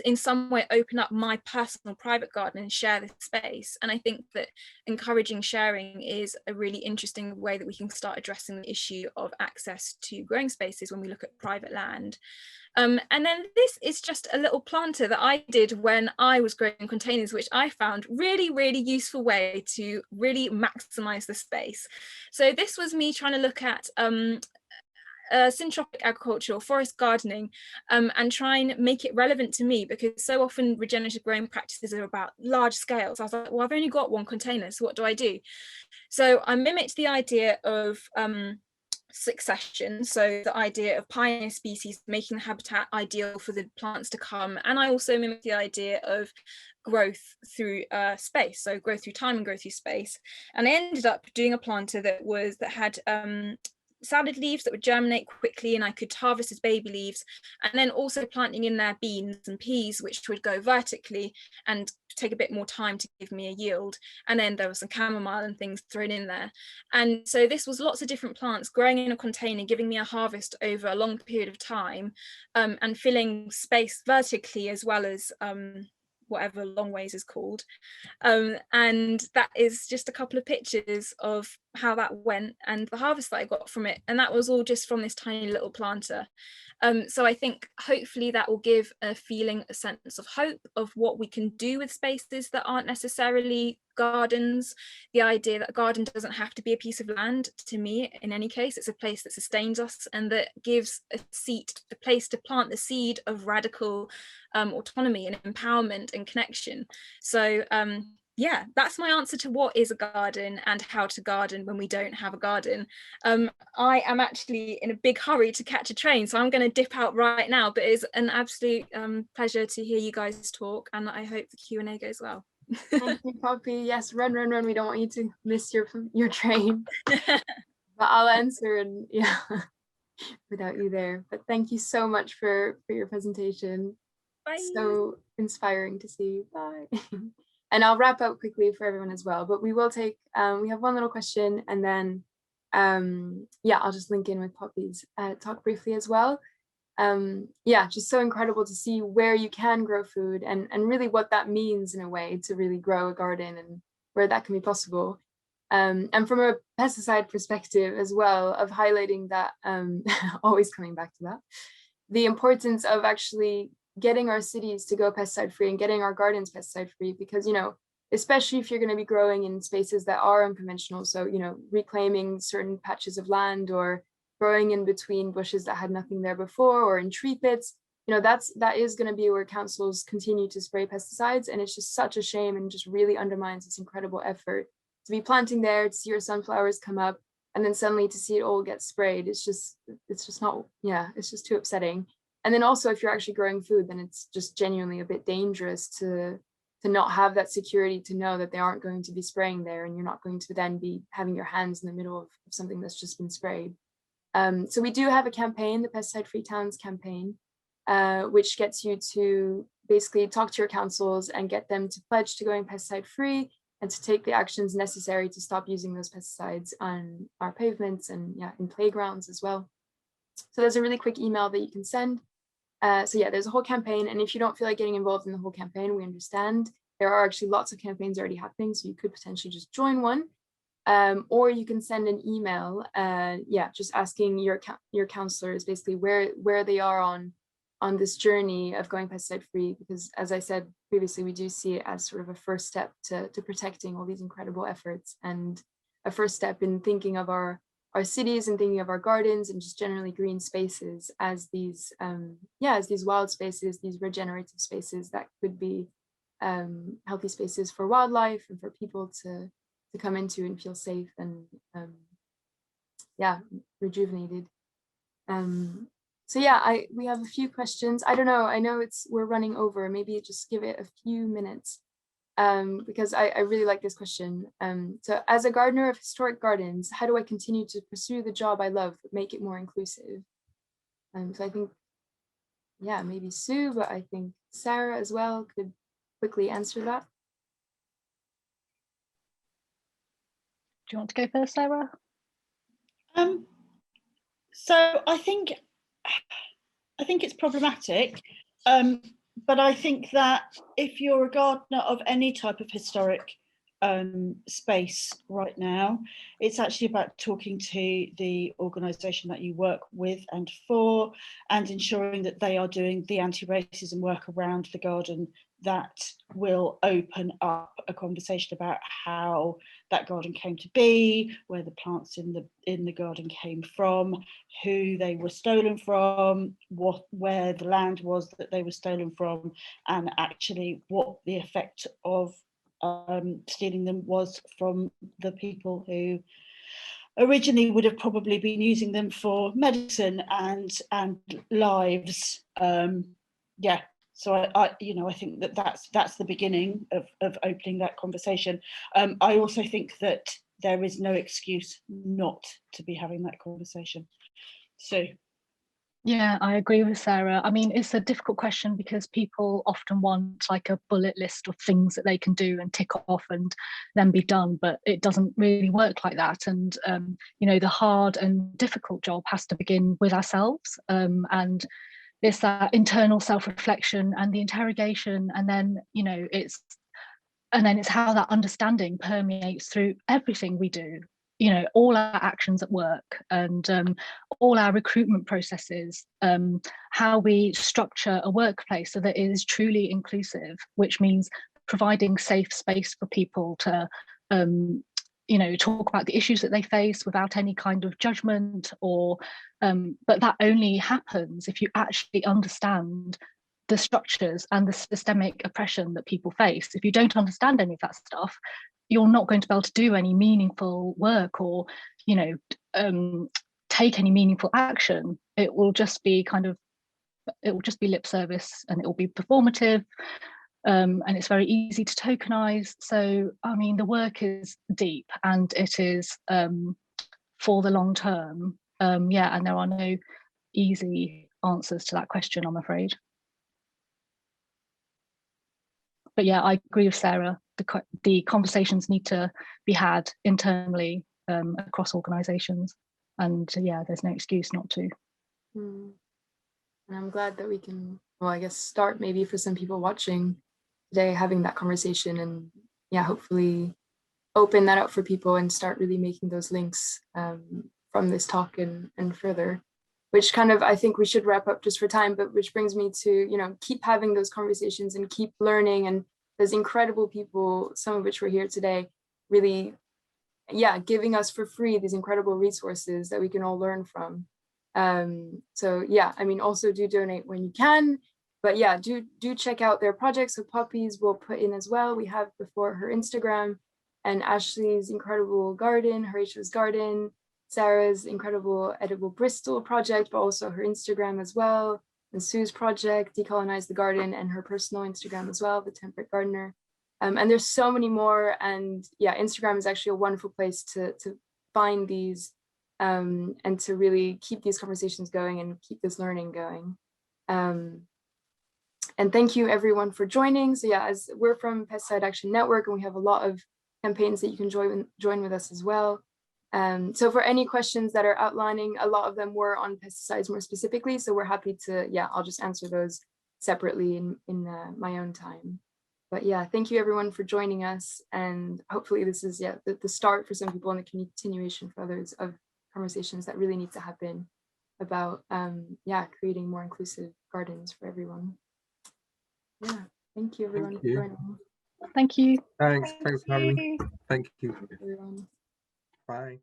in some way open up my personal private garden and share this space? And I think that encouraging sharing is a really interesting way that we can start addressing the issue of access to growing spaces when we look at private land. And then this is just a little planter that I did when I was growing containers, which I found really, really useful way to really maximize the space. So this was me trying to look at syntropic agriculture or forest gardening, and try and make it relevant to me, because so often regenerative growing practices are about large scale. So I was like, well, I've only got one container, so what do I do? So I mimicked the idea of succession, so the idea of pioneer species making the habitat ideal for the plants to come, and I also mimicked the idea of growth through space, so growth through time and growth through space. And I ended up doing a planter that had salad leaves that would germinate quickly and I could harvest as baby leaves, and then also planting in there beans and peas which would go vertically and take a bit more time to give me a yield. And then there was some chamomile and things thrown in there, and so this was lots of different plants growing in a container, giving me a harvest over a long period of time, and filling space vertically as well as whatever long ways is called. And that is just a couple of pictures of how that went and the harvest that I got from it, and that was all just from this tiny little planter. So I think hopefully that will give a sense of hope of what we can do with spaces that aren't necessarily gardens. The idea that a garden doesn't have to be a piece of land, to me in any case, it's a place that sustains us and that gives a place to plant the seed of radical autonomy and empowerment and connection. So yeah, that's my answer to what is a garden and how to garden when we don't have a garden. I am actually in a big hurry to catch a train, so I'm going to dip out right now, but it's an absolute pleasure to hear you guys talk, and I hope the Q&A goes well. Thank you, Poppy. Yes, run. We don't want you to miss your train. But I'll answer and without you there. But thank you so much for your presentation. Bye. So inspiring to see. Bye. And I'll wrap up quickly for everyone as well, but we will take, we have one little question, and then, I'll just link in with Poppy's talk briefly as well. Just so incredible to see where you can grow food and really what that means in a way to really grow a garden and where that can be possible. And from a pesticide perspective as well, of highlighting that, always coming back to that, the importance of actually getting our cities to go pesticide free and getting our gardens pesticide free, because, especially if you're going to be growing in spaces that are unconventional, so, reclaiming certain patches of land or growing in between bushes that had nothing there before, or in tree pits, that is going to be where councils continue to spray pesticides. And it's just such a shame and just really undermines this incredible effort to be planting there, to see your sunflowers come up, and then suddenly to see it all get sprayed. It's just not, it's just too upsetting. And then also, if you're actually growing food, then it's just genuinely a bit dangerous to not have that security, to know that they aren't going to be spraying there, and you're not going to then be having your hands in the middle of something that's just been sprayed. So we do have a campaign, the Pesticide-Free Towns campaign, which gets you to basically talk to your councils and get them to pledge to going pesticide-free and to take the actions necessary to stop using those pesticides on our pavements and in playgrounds as well. So there's a really quick email that you can send. There's a whole campaign, and if you don't feel like getting involved in the whole campaign, we understand. There are actually lots of campaigns already happening, so you could potentially just join one, or you can send an email, just asking your counselors basically where they are on this journey of going pesticide free, because as I said previously, we do see it as sort of a first step to protecting all these incredible efforts, and a first step in thinking of our cities and thinking of our gardens and just generally green spaces as these wild spaces, these regenerative spaces that could be healthy spaces for wildlife and for people to come into and feel safe and rejuvenated. So yeah, we have a few questions. I don't know, I know we're running over, maybe just give it a few minutes, because I really like this question. So as a gardener of historic gardens, how do I continue to pursue the job I love, but make it more inclusive? So I think, yeah, maybe Sue, but I think Sarah as well could quickly answer that. Do you want to go first, Sarah? So I think it's problematic, but I think that if you're a gardener of any type of historic space right now, it's actually about talking to the organisation that you work with and for, and ensuring that they are doing the anti-racism work around the garden that will open up a conversation about how that garden came to be, where the plants in the garden came from, who they were stolen from, where the land was that they were stolen from, and actually what the effect of stealing them was from the people who originally would have probably been using them for medicine and lives. Yeah. So I think that's the beginning of opening that conversation. I also think that there is no excuse not to be having that conversation. So. Yeah, I agree with Sarah. I mean, it's a difficult question because people often want like a bullet list of things that they can do and tick off and then be done, but it doesn't really work like that. And, the hard and difficult job has to begin with ourselves. And it's that internal self-reflection and the interrogation, and then it's how that understanding permeates through everything we do, all our actions at work, and all our recruitment processes, how we structure a workplace so that it is truly inclusive, which means providing safe space for people to talk about the issues that they face without any kind of judgment, but that only happens if you actually understand the structures and the systemic oppression that people face. If you don't understand any of that stuff, you're not going to be able to do any meaningful work or take any meaningful action. It will just be lip service, and it will be performative, and it's very easy to tokenize. So I mean, the work is deep, and it is for the long term. And there are no easy answers to that question, I'm afraid. But yeah, I agree with Sarah. The conversations need to be had internally across organisations, and there's no excuse not to. And I'm glad that we can, well, I guess start maybe for some people watching today having that conversation, and hopefully open that up for people and start really making those links from this talk and further. Which kind of, I think we should wrap up just for time, but which brings me to, keep having those conversations and keep learning. And there's incredible people, some of which were here today, really, giving us for free these incredible resources that we can all learn from. So I mean, also do donate when you can, but do check out their projects. So Poppy's we'll put in as well. We have before her Instagram, and Ashley's incredible garden, Horatio's garden, Sarah's incredible Edible Bristol project, but also her Instagram as well, and Sue's project, Decolonize the Garden, and her personal Instagram as well, The Temperate Gardener. And there's so many more. And Instagram is actually a wonderful place to find these and to really keep these conversations going and keep this learning going. And thank you everyone for joining. So as we're from Pesticide Action Network, and we have a lot of campaigns that you can join with us as well. So for any questions that are outlining, a lot of them were on pesticides more specifically. So we're happy to, I'll just answer those separately in my own time. But thank you everyone for joining us. And hopefully this is the start for some people and the continuation for others of conversations that really need to happen about creating more inclusive gardens for everyone. Thank you everyone for joining. Thank you. Thanks for having me. Thank you. Everyone. Bye.